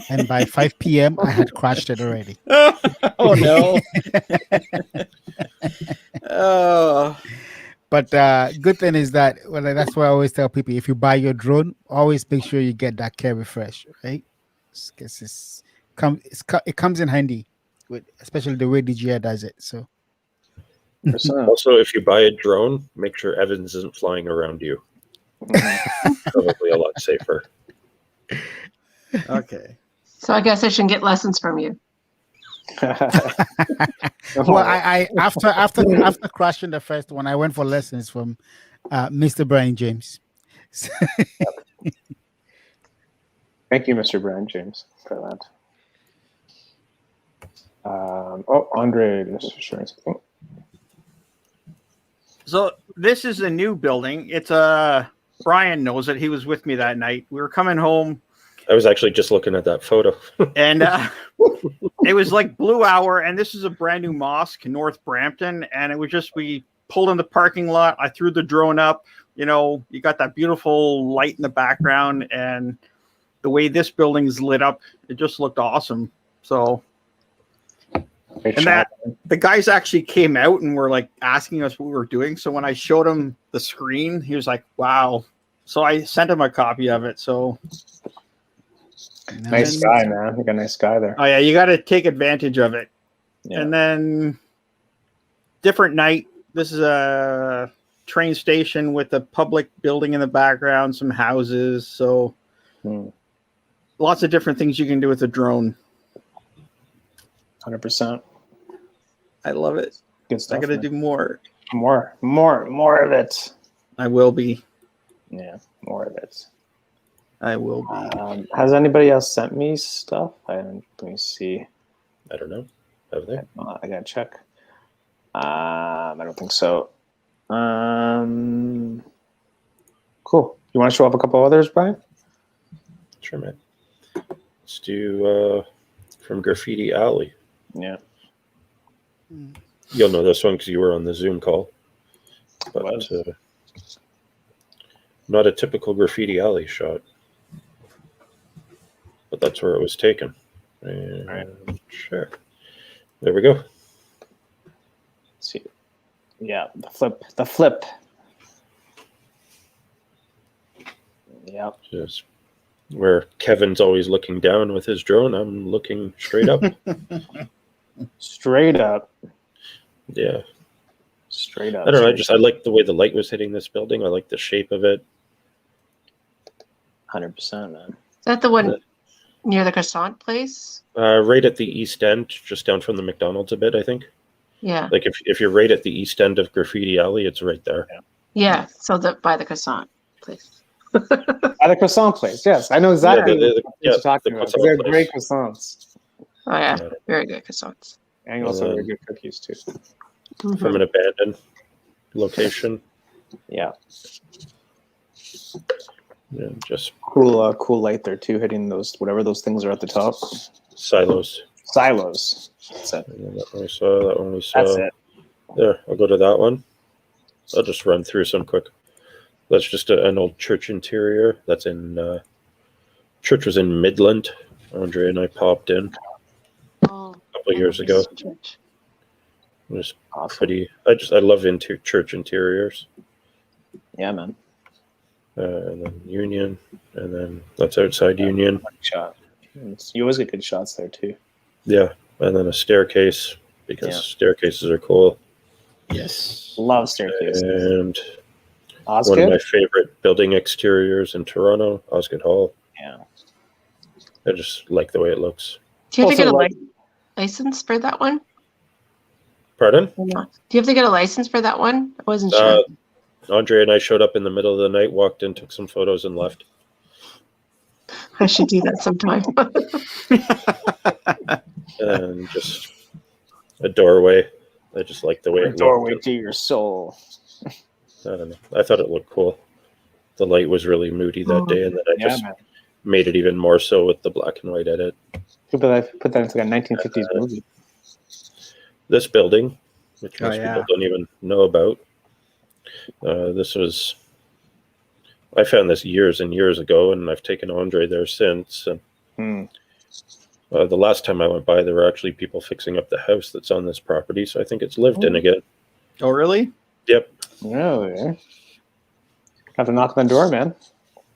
and by 5 p.m. I had crashed it already. Oh no. Oh. But good thing is that that's why I always tell people, if you buy your drone, always make sure you get that care refresh, right? Because it comes in handy, with especially the way DJI does it. So Also, if you buy a drone, make sure Evans isn't flying around you. Probably a lot safer. Okay. So I guess I should get lessons from you. well, I after crashing the first one, I went for lessons from Mr. Bryan James. Thank you, Mr. Bryan James, for that. Andre is sharing something. So this is a new building. It's Bryan knows it. He was with me that night. We were coming home. I was actually just looking at that photo. And it was like blue hour, and this is a brand new mosque in North Brampton. And it was just, we pulled in the parking lot. I threw the drone up. You know, you got that beautiful light in the background, and the way this building's lit up, it just looked awesome. So, Great and shot. that the guys actually came out and were like asking us what we were doing. So when I showed him the screen, he was like, "Wow!" So I sent him a copy of it. So. Nice guy, man. You got a nice guy there. Oh yeah, you got to take advantage of it. Yeah. And then different night. This is a train station with a public building in the background, some houses. So lots of different things you can do with a drone. 100%. I love it. Good stuff. I got to do more. More of it. I will be. Yeah, more of it. I will be. Has anybody else sent me stuff? Let me see. I don't know. Have they? I gotta check. I don't think so. Cool. You want to show up a couple others, Bryan? Sure, man. Let's do from Graffiti Alley. Yeah. You'll know this one because you were on the Zoom call. But not a typical Graffiti Alley shot. But that's where it was taken. And right. Sure. There we go. Let's see. Yeah, the flip. Yep. Just where Kevin's always looking down with his drone, I'm looking straight up. Straight up. Yeah. Straight up. I don't know. I like the way the light was hitting this building. I like the shape of it. 100%, man. Is that the one near the croissant place? Right at the east end, just down from the McDonald's a bit, I think. Yeah. Like if you're right at the east end of Graffiti Alley, it's right there. Yeah. So by the croissant place. By the croissant place, yes. I know exactly what you're talking about. They're great croissants. Oh, yeah. Very good croissants. And also very good cookies, too. From an abandoned location. Yeah. Yeah, just cool light there, too, hitting those, whatever those things are at the top. silos. That's it. That one we saw. That one we saw. That's it. There, I'll go to that one. I'll just run through some quick. That's just an old church interior. That's in church was in Midland. Andre and I popped in a couple of years ago. It was pretty. I love church interiors. Yeah, man. And then Union, and then that's outside Union. Shot. You always get good shots there too. Yeah, and then a staircase because staircases are cool. Yes, love staircases. And Osgood? one of my favorite building exteriors in Toronto, Osgood Hall. Yeah, I just like the way it looks. Do you have to get a license for that one? Pardon? Do you have to get a license for that one? I wasn't sure. Andre and I showed up in the middle of the night, walked in, took some photos, and left. I should do that sometime. And just a doorway. I just like the way it doorway looked. to your soul. I don't know. I thought it looked cool. The light was really moody that day, and then I just made it even more so with the black and white edit. But I put that into like a 1950s movie. This building, which most people don't even know about. This was I found this years and years ago, and I've taken Andre there since. And the last time I went by, there were actually people fixing up the house that's on this property, so I think it's lived in again. Oh, really? Yep. Really? Have to knock on the door, man.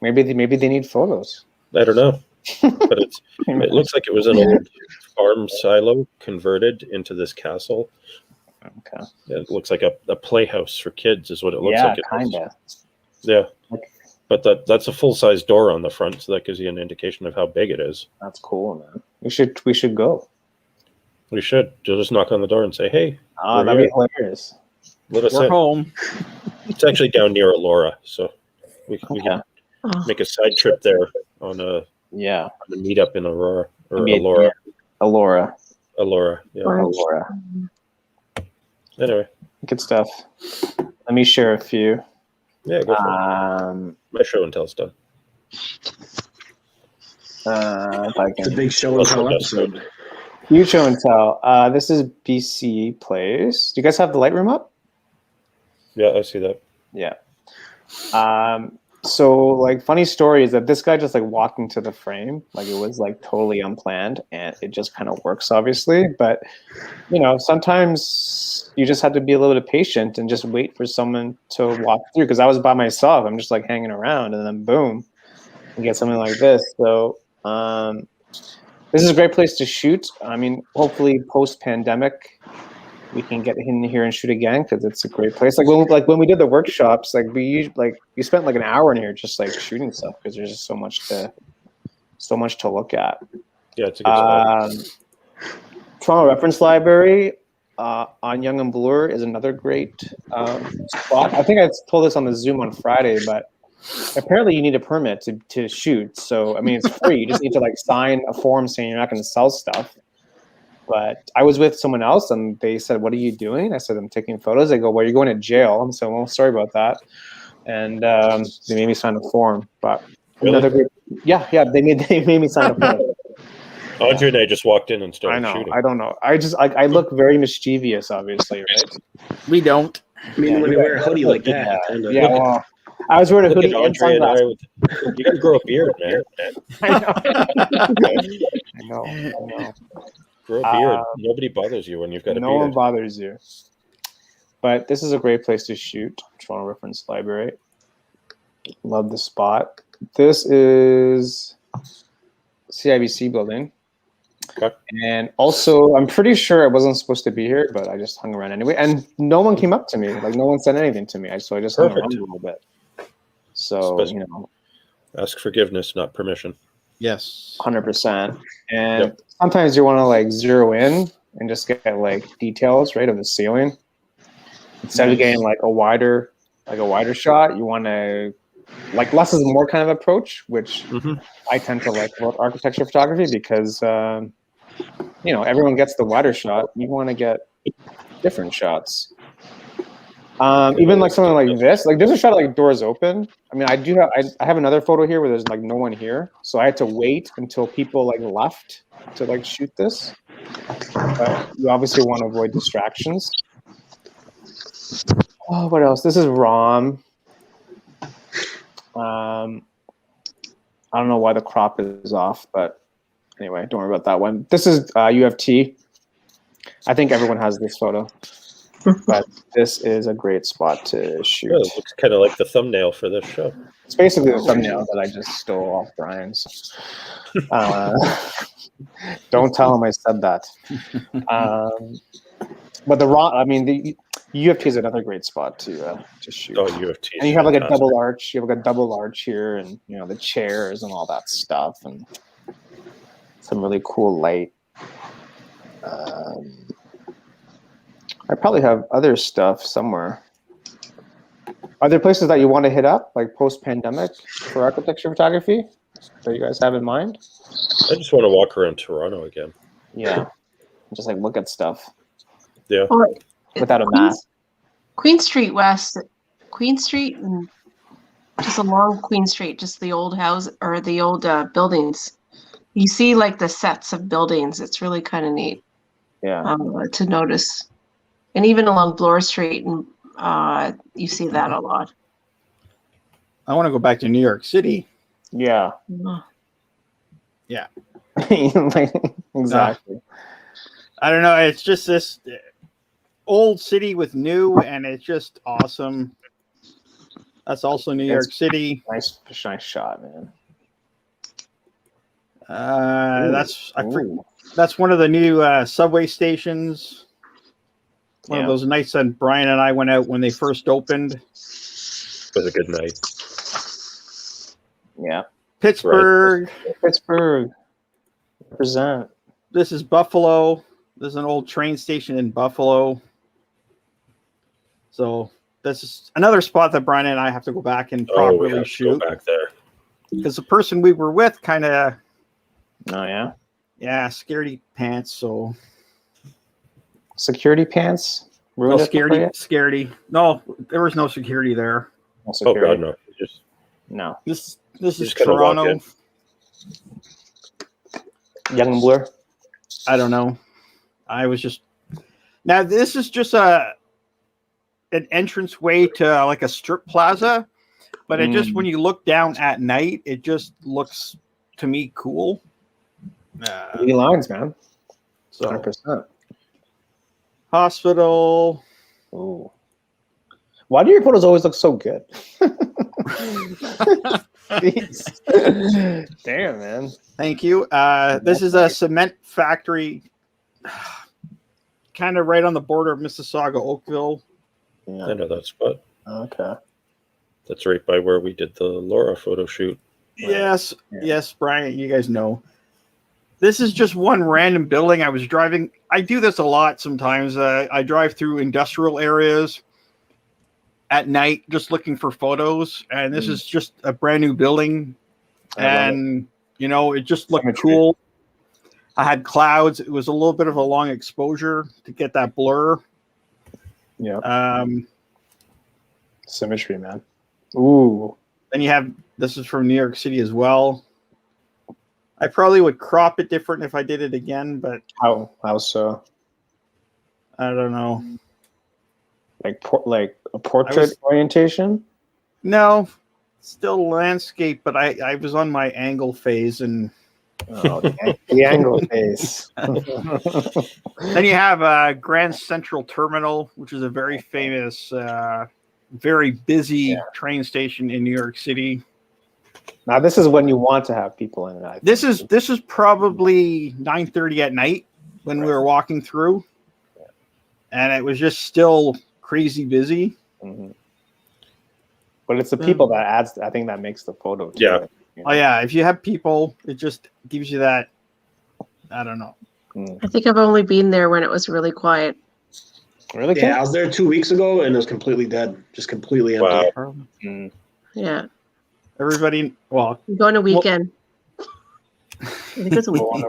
Maybe they need photos. I don't know, but it looks like it was an old farm silo converted into this castle. Okay. It looks like a playhouse for kids, is what it looks like. Yeah, kind of. Yeah. But that's a full-size door on the front, so that gives you an indication of how big it is. That's cool, man. We should go. We should. You'll just knock on the door and say, "Hey, that'd be hilarious. let us We're in." home. It's actually down near Elora, so we can make a side trip there on a meetup in Aurora or Elora. Elora. Yeah. Elora. Anyway, good stuff. Let me share a few. Yeah, go for it. My show and tell's done. If I can. It's a big show and tell episode. Huge show and tell. This is BC Plays. Do you guys have the Lightroom up? Yeah, I see that. Yeah. So like funny story is that this guy just like walked into the frame, like it was like totally unplanned, and it just kind of works obviously. But you know, sometimes you just have to be a little bit patient and just wait for someone to walk through. Because I was by myself, I'm just like hanging around, and then boom, you get something like this. So this is a great place to shoot. I mean, hopefully post-pandemic, we can get in here and shoot again because it's a great place. When we did the workshops, we spent like an hour in here just like shooting stuff because there's just so much to look at. Yeah, it's a good spot. Toronto Reference Library on Yonge and Bloor is another great spot. I think I told this on the Zoom on Friday, but apparently you need a permit to shoot. So I mean, it's free. You just need to like sign a form saying you're not going to sell stuff. But I was with someone else, and they said, "What are you doing?" I said, "I'm taking photos." They go, "Well, you're going to jail." I'm so, "Well, sorry about that." And they made me sign a form. But really? Another group, they made me sign a form. Andre and I just walked in and started shooting. I don't know. I look very mischievous, obviously, right? We don't. I mean, when you wear a hoodie like that. Yeah. Well, I was wearing a hoodie and sunglasses. You got to grow a beard, man. I know. Grow a beard. Nobody bothers you when you've got a beard. No one bothers you. But this is a great place to shoot. Toronto Reference Library. Love the spot. This is CIBC building. Okay. And also, I'm pretty sure I wasn't supposed to be here, but I just hung around anyway. And no one came up to me. Like, no one said anything to me. So I just hung around a little bit. So, ask forgiveness, not permission. Yes. 100%. And sometimes you want to like zero in and just get like details, right, of the ceiling. Instead of getting like a wider shot, you want to like less is more kind of approach, which I tend to like about architecture photography because everyone gets the wider shot. You want to get different shots. Even like something like this, like there's a shot of, like doors open. I mean, I have another photo here where there's like no one here, so I had to wait until people like left to like shoot this. But you obviously want to avoid distractions. Oh, what else? This is ROM. I don't know why the crop is off, but anyway, don't worry about that one. This is UFT. I think everyone has this photo. But this is a great spot to shoot. Yeah, it looks kind of like the thumbnail for this show. It's basically the thumbnail that I just stole off Bryan's. Don't tell him I said that. But the UFT is another great spot to shoot. Oh, UFT. And you have like a double arch. You have like a double arch here, and the chairs and all that stuff, and some really cool light. I probably have other stuff somewhere. Are there places that you want to hit up, like post-pandemic, for architecture photography that you guys have in mind? I just want to walk around Toronto again. Yeah, just like look at stuff. Yeah. Or without a map. Queen Street West, Queen Street, and just along Queen Street, just the old house or the old buildings. You see like the sets of buildings. It's really kind of neat. Yeah. To notice. And even along Bloor Street, and you see that a lot. I want to go back to New York City. Yeah. Yeah. Exactly. I don't know. It's just this old city with new, and it's just awesome. That's also New York City. Nice shot, man. That's one of the new subway stations. One of Yeah. those nights that Bryan and I went out when they first opened. It was a good night. Yeah. Pittsburgh. Pittsburgh. Represent. This is Buffalo. There's an old train station in Buffalo. So this is another spot that Bryan and I have to go back and properly shoot. Go back there. Because the person we were with kind of, Oh yeah. yeah, scaredy pants. So Security pants. no, scaredy. No, there was no security there. No Oh security. God, no! Just No. This is just kinda walk Toronto. in. Young and Blur. I don't know. I was just now. This is just an entrance way to like a strip plaza, but it just when you look down at night, it just looks to me cool. Beauty lines, man. So 100%. hospital. Ooh. Why do your photos always look so good? Jeez. Damn, man. Thank you. This is a cement factory, kind of right on the border of Mississauga, Oakville. Yeah. I know that spot. Okay. That's right by where we did the Laura photo shoot. Yes, Yeah. yes, Bryan, you guys know. This is just one random building. I was driving. I do this a lot sometimes. I drive through industrial areas at night just looking for photos. And this is just a brand new building. And, you know, it just looked cool. I had clouds. It was a little bit of a long exposure to get that blur. Yeah. Symmetry, man. Ooh. Then you have, this is from New York City as well. I probably would crop it different if I did it again, but How so? I don't know. Like a portrait orientation? No, still landscape, but I was on my angle phase, and Oh, the angle phase. then you have Grand Central Terminal, which is a very famous, very busy train station in New York City. Now this is when you want to have people in it. I think. This is probably 9:30 at night when we were walking through, and it was just still crazy busy. Mm-hmm. But it's the people that adds. I think that makes the photo. Too, Yeah. you know? Oh yeah, if you have people, it just gives you that. I don't know. I think I've only been there when it was really quiet. Really? Yeah, I was there 2 weeks ago and it was completely dead, just completely empty. Wow. Yeah. Everybody, well, I'm going a weekend. I think it's a weekend.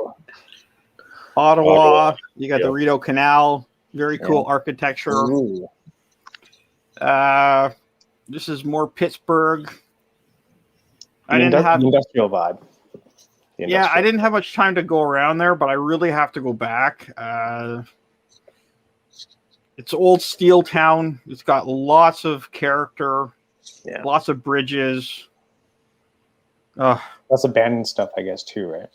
Ottawa, you got Yeah. the Rideau Canal, very cool architecture. Ooh. This is more Pittsburgh. I The didn't have industrial vibe. The Yeah, I industrial- didn't have much time to go around there, but I really have to go back. It's old steel town. It's got lots of character, lots of bridges. That's abandoned stuff, I guess, too, right?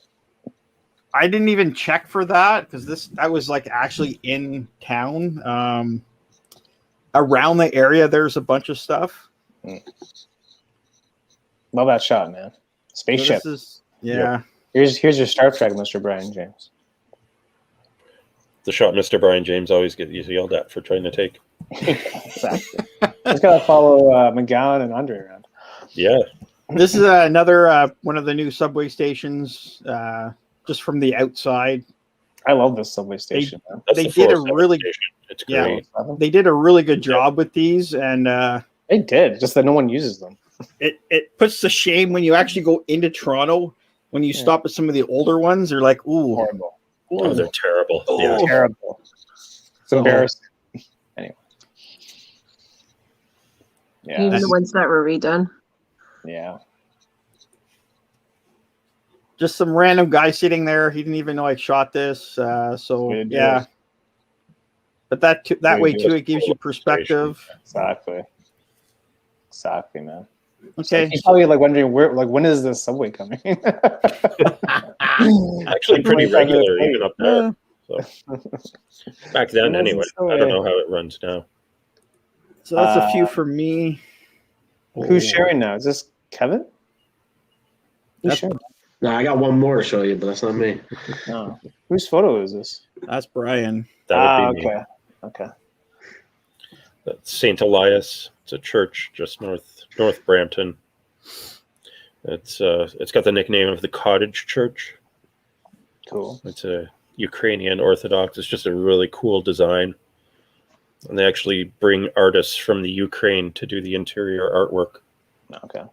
I didn't even check for that because I was like actually in town. Around the area, there's a bunch of stuff. Love that shot, man. Spaceship. So this is, yeah. Here's your Star Trek, Mr. Bryan James. The shot Mr. Bryan James always gets yelled at for trying to take. Exactly. Just gotta follow McGowan and Andre around. Yeah. This is another one of the new subway stations, just from the outside. I love this subway station. Man. That's They the did a 407 really, station. It's yeah, great. they did a really good job with these, and They did, just that no one uses them. it puts to shame when you actually go into Toronto. When you stop at some of the older ones, they're like, ooh, Horrible. Oh, they're terrible. Oh. Yeah. Terrible. It's embarrassing. Anyway. Yeah. Even the ones that were redone. Yeah. just some random guy sitting there. He didn't even know I shot this. So yeah. But that way too, it gives you perspective. Exactly. Exactly, man. Okay. He's probably like wondering when is this subway coming? Actually, pretty 25 minutes regular late. even up there. So. Back then, When is anyway. this I don't subway? know how it runs now. So that's a few for me. Who's sharing now? Is this Kevin? Who's That's- sharing? No, I got one more to show you, but that's not me. Oh. Whose photo is this? That's Bryan. That would be me. okay. Okay. That's St. Elias. It's a church just north Brampton. It's got the nickname of the Cottage Church. Cool. It's a Ukrainian Orthodox. It's just a really cool design. And they actually bring artists from the Ukraine to do the interior artwork. Okay.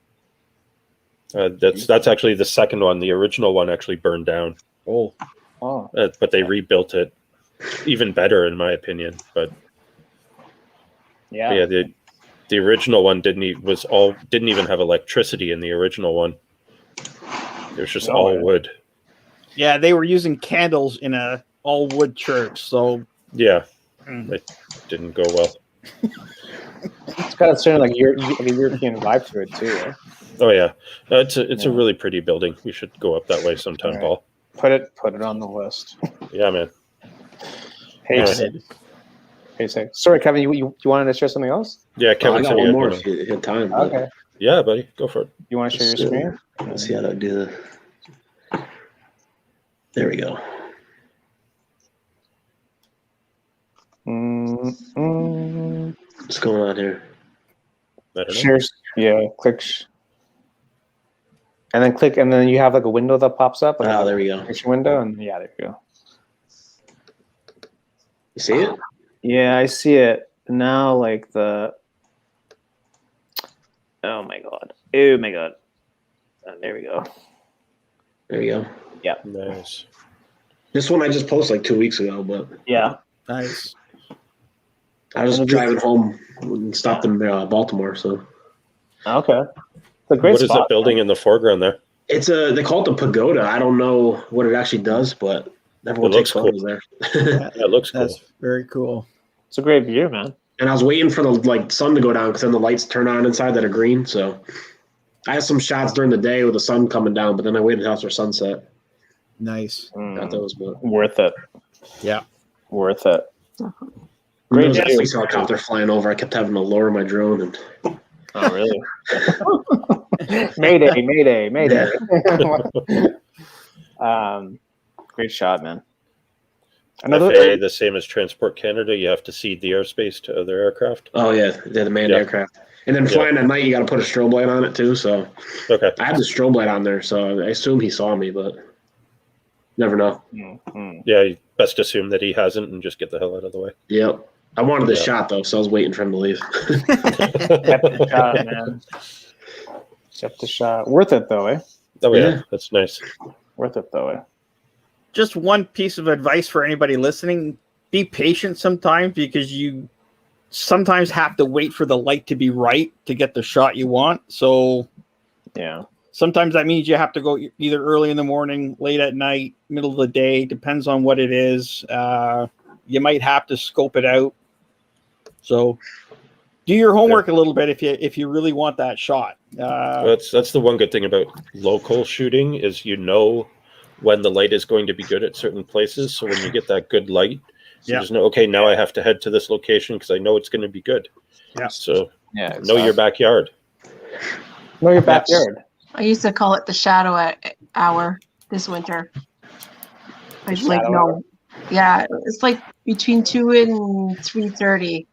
That's actually the second one. The original one actually burned down, Oh. Oh. but they rebuilt it even better, in my opinion. But Yeah. the original one didn't even have electricity in the original one. It was just all wood. Yeah, they were using candles in a all wood church. So Yeah, it didn't go well. It's got a certain like a European vibe to it too. Right? Oh yeah, it's a really pretty building. We should go up that way sometime, Right. Paul. Put it on the list. Yeah, man. Hey, say. Sorry, Kevin. You wanted to share something else? Yeah, I Kevin got said he one had more one. if you had time. but Okay. Yeah, buddy, go for it. You want to share your screen? Let's see how to do that. There we go. What's going on here? I don't know. Shares. Yeah. Click. And then click, and then you have like a window that pops up. Like Oh, there we go. picture window, and yeah, there you go. You see it? Yeah, I see it now. Like the. Oh my god! Oh my god! There we go. There you go. Nice. This one I just posted like 2 weeks ago, but Yeah. nice. I was driving home and stopped in Baltimore. So Okay. It's a great What is spot. that building in the foreground there? they call it the pagoda. I don't know what it actually does, but everyone It looks takes photos there. Yeah, it looks cool. That's very cool. It's a great view, man. And I was waiting for the sun to go down because then the lights turn on inside that are green. So I had some shots during the day with the sun coming down, but then I waited after sunset. Nice. Got those, but Worth it. Yeah. Worth it. there Great was a view. police helicopter flying over. I kept having to lower my drone, and Oh, really? Mayday, mayday, mayday. Great shot, man. Another FAA, the same as Transport Canada, you have to cede the airspace to other aircraft. oh yeah, they're the manned Yeah. aircraft. And then flying at night, you got to put a strobe light on it too. So Okay. I had the strobe light on there, so I assume he saw me, but never know. Yeah, you best assume that he hasn't and just get the hell out of the way. Yep. I wanted the Yeah. shot though, so I was waiting for him to leave. kept the shot, man. Kept the shot. Worth it though, eh? Oh yeah, Yeah. that's nice. Worth it though, eh? Just one piece of advice for anybody listening: be patient sometimes, because you sometimes have to wait for the light to be right to get the shot you want. So Yeah. sometimes that means you have to go either early in the morning, late at night, middle of the day, depends on what it is. You might have to scope it out. So do your homework a little bit if you really want that shot. That's the one good thing about local shooting is when the light is going to be good at certain places. So when you get that good light, you just know, okay, now I have to head to this location because I know it's going to be good. Yeah. So Yeah. know your backyard. Know your backyard. I used to call it the shadow hour this winter. I was like, shadow no, yeah, it's like between 2 and 3:30,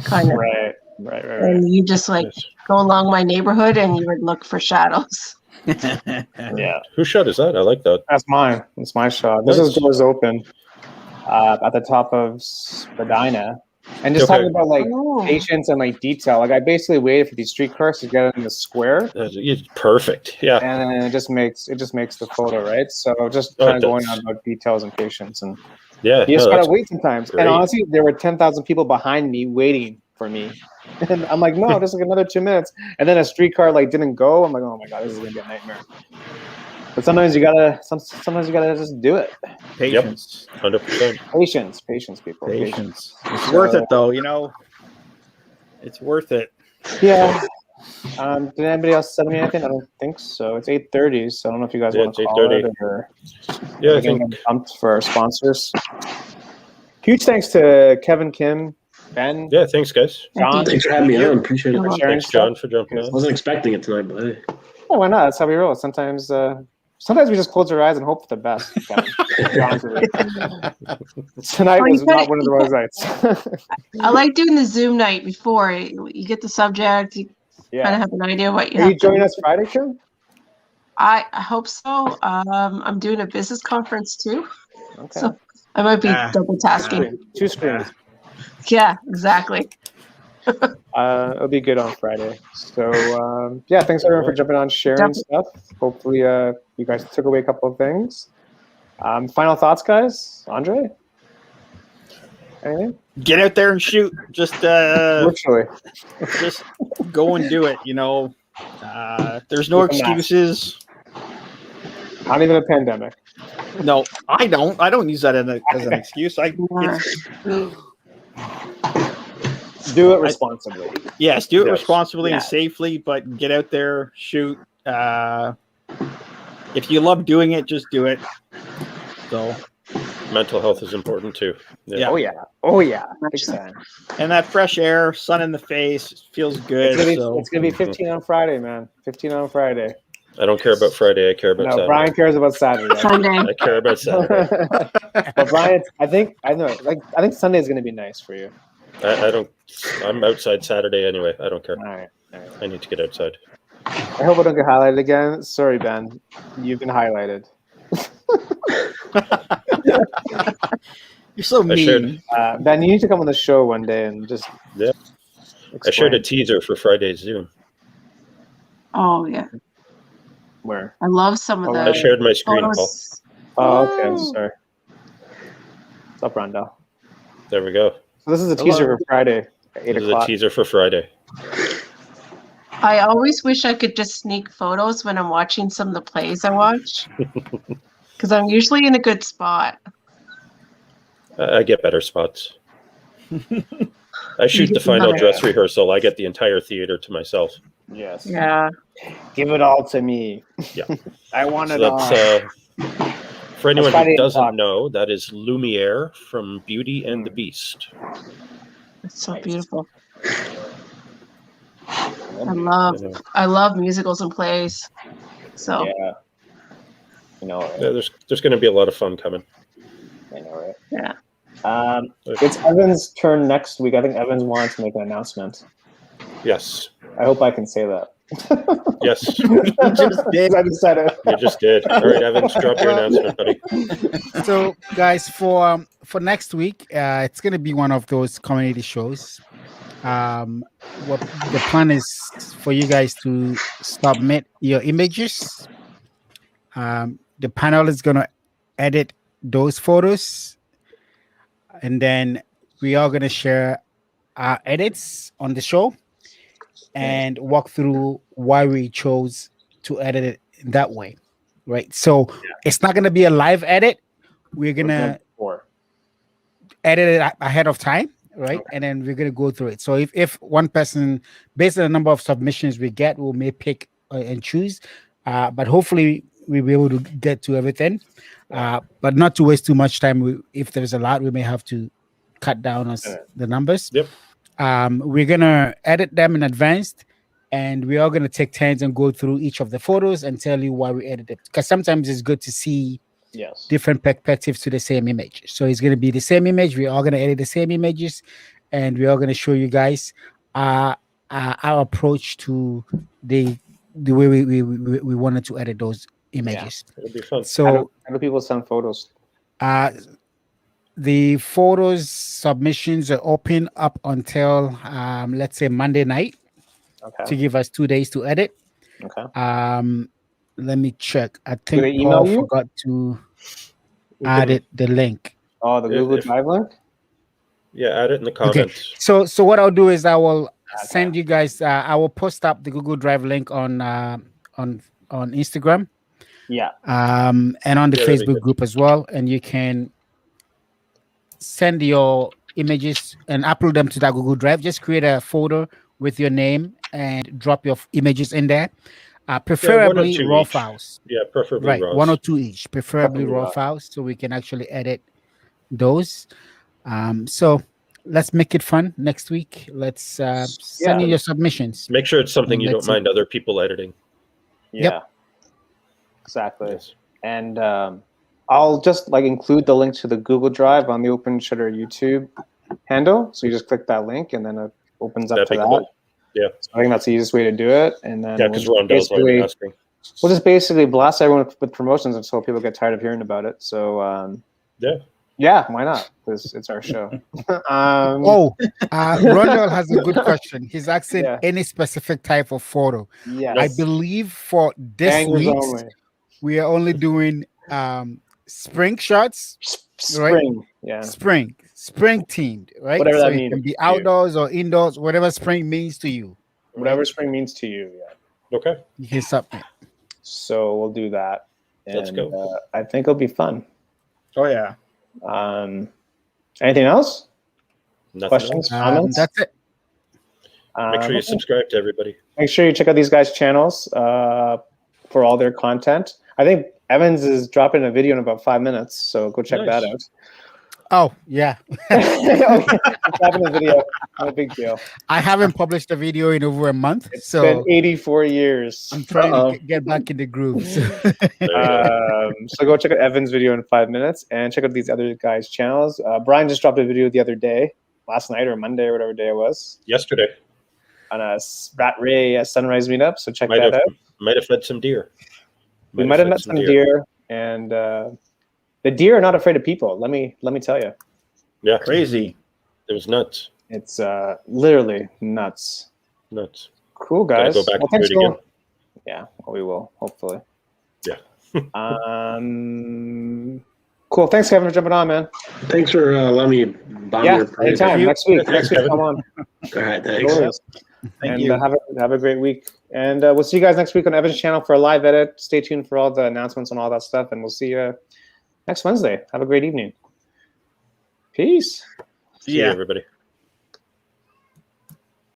kind of. Right. And you just like Yes. go along my neighborhood and you would look for shadows. Yeah. Whose shot is that? I like that. That's mine. That's my shot. This is Nice. doors open at the top of Spadina. And just Okay. talking about like Oh. patience and like detail. Like I basically waited for these streetcars to get in the square, It's perfect. Yeah. and then it just makes the photo, right? So just Oh, kind it of going does. on about details and patience, and Yeah. you just no, gotta that's wait sometimes. great. And honestly, there were 10,000 people behind me waiting for me, and I'm like, no, just like another 2 minutes. And then a streetcar like didn't go. I'm like, oh my god, this is gonna be a nightmare. But sometimes you gotta just do it. Patience. 100%. Patience, people. Patience. It's worth it though, It's worth it. Yeah. Did anybody else send me anything? I don't think so. It's 8:30, so I don't know if you guys Yeah, want to it's call 8:30. it or Yeah, I we're getting think. pumped for our sponsors. Huge thanks to Kevin, Kim, Ben, Yeah, thanks, guys. John. Thanks for having me on. Appreciate it. You're for welcome. sharing Thanks, John, stuff. for jumping I on. wasn't expecting it tonight, but hey. Yeah, why not? That's how we roll. Sometimes we just close our eyes and hope for the best. Kevin. Be honest with you. Tonight Well, you was gotta- not one of those nights. I like doing the Zoom night before you get the subject. You kind of Yeah. have an idea what you Are have you joining to. us Friday, Kim? I hope so. I'm doing a business conference too, Okay. so I might be double tasking. Two screens. Yeah, exactly. It'll be good on Friday. So yeah, thanks everyone for jumping on, sharing stuff. Hopefully, you guys took away a couple of things. Final thoughts, guys. Andre, anything? Get out there and shoot. Just Virtually. just go and do it. There's no With a mask. excuses. Not even a pandemic. No, I don't. I don't use that as an excuse. Do it responsibly. Yes, do it Yes. responsibly Yeah. and safely, but get out there, shoot. If you love doing it, just do it. So, Mental health is important too. Yeah. Oh yeah. Oh yeah. Big time. and that fresh air, sun in the face, feels good. It's gonna be 15 on Friday, man. 15 on Friday. I don't care about Friday. I care about No, Saturday. Brian cares about Saturday. Sunday. I care about Saturday. But Brian, I think Sunday is gonna be nice for you. I don't. I'm outside Saturday anyway. I don't care. All right. I need to get outside. I hope I don't get highlighted again. Sorry, Ben. You've been highlighted. You're so I shared- mean. Ben, you need to come on the show one day and just Yeah. I shared a teaser for Friday's Zoom. Oh yeah, Where? I love some of Oh, I the shared my screen, Paul. photos. Oh, okay. I'm sorry. What's up, Rondell? There we go. So this is a teaser for Friday at 8 This is a o'clock. teaser for Friday. I always wish I could just sneak photos when I'm watching some of the plays I watch, because I'm usually in a good spot. I get better spots. I shoot the final dress rehearsal. I get the entire theater to myself. Yes. Yeah. Give it all to me. Yeah. I want So it all. for anyone Friday who at doesn't 8 o'clock. know, that is Lumiere from Beauty and the Beast. It's so Nice. beautiful. You know, I love musicals and plays. So Yeah. You know, right? yeah, there's going to be a lot of fun coming. I know, right? yeah. It's Evan's turn next week. I think Evans wanted to make an announcement. Yes. I hope I can say that. Yes. just did. I just said it. You just did. All right, Evans, drop your announcement, buddy. So, guys, for next week, it's gonna be one of those community shows. What the plan is for you guys to submit your images. The panel is gonna edit those photos, and then we are gonna share our edits on the show and walk through why we chose to edit it that way, right? So it's not gonna be a live edit. We're gonna edit it ahead of time, right? And then we're gonna go through it. So if one person, based on the number of submissions we get, we may pick and choose. But hopefully we'll be able to get to everything. But not to waste too much time. If there's a lot, we may have to cut down on the numbers. Yep. We're gonna edit them in advance, and we are gonna take turns and go through each of the photos and tell you why we edited. Because sometimes it's good to see different perspectives to the same image. So it's gonna be the same image. We are gonna edit the same images, and we are gonna show you guys our approach to the way we wanted to edit those images. It'll be fun. So how do people send photos? The photos submissions are open up until let's say Monday night to give us 2 days to edit. Okay. Let me check. I they think email Paul you? forgot to add the link. Oh, the Google Drive link? Yeah, add it in the Okay. comments. So what I'll do is I will send you guys. I will post up the Google Drive link on Instagram. Yeah. And on the Yeah, that'd be Facebook good. group as well, and you can send your images and upload them to that Google Drive. Just create a folder with your name and drop your images in there. one or Preferably two raw each. files. Yeah, preferably Right, raws. 1 or 2 each, preferably Preferably raw raw. files, so we can actually edit those. So let's make it fun next week. Let's send Yeah. in your submissions. Make sure it's something you Let's don't see. mind other people editing. Yeah. Exactly. Yes. And I'll just like include the link to the Google Drive on the Open Shutter YouTube handle. So you just click that link and then it opens up That'd to be that. cool. Yeah. So I think that's the easiest way to do it. And then Yeah, because Ron does what I'm asking. we'll just basically blast everyone with promotions until people get tired of hearing about it. So yeah, why not? Because it's our show. Ronald has a good question. He's asking Yeah. any specific type of photo. Yes. I believe for this Bangers week only. we are only doing spring shots. Spring. Yeah. Spring themed, right? Whatever so that it means can be to you. outdoors or indoors, whatever spring means to you. Whatever spring means to you. Yeah. Okay. You can submit. So we'll do that. Let's go. I think it'll be fun. Oh yeah. Anything else? Nothing Questions? else. Comments? That's it. Make sure you subscribe to everybody. Make sure you check out these guys' channels for all their content. I think Evans is dropping a video in about 5 minutes, so go check that out. Oh yeah. Okay. Dropping a video, no big deal. I haven't published a video in over a month, It's so been 84 years. I'm trying to get back in the groove. So. So go check out Evan's video in 5 minutes and check out these other guys' channels. Bryan just dropped a video the other day, last night or Monday or whatever day it was, Yesterday. on a Rat Ray Sunrise meetup. So check that out. Might have fed some deer. We might have met some deer, and the deer are not afraid of people. Let me tell you. Yeah. Crazy. It was nuts. It's literally nuts. Nuts. Cool, Gotta guys. go back and thanks do it again. Yeah, well, we will, hopefully. Yeah. Cool. Thanks, Kevin, for jumping on, man. Thanks for letting me bomb Yeah, your parade. anytime. Next week. Next week, Kevin. come on. All right, thanks. No worries. Thank And you. have a great week. And we'll see you guys next week on Evan's channel for a live edit. Stay tuned for all the announcements and all that stuff. And we'll see you next Wednesday. Have a great evening. Peace. See you, everybody.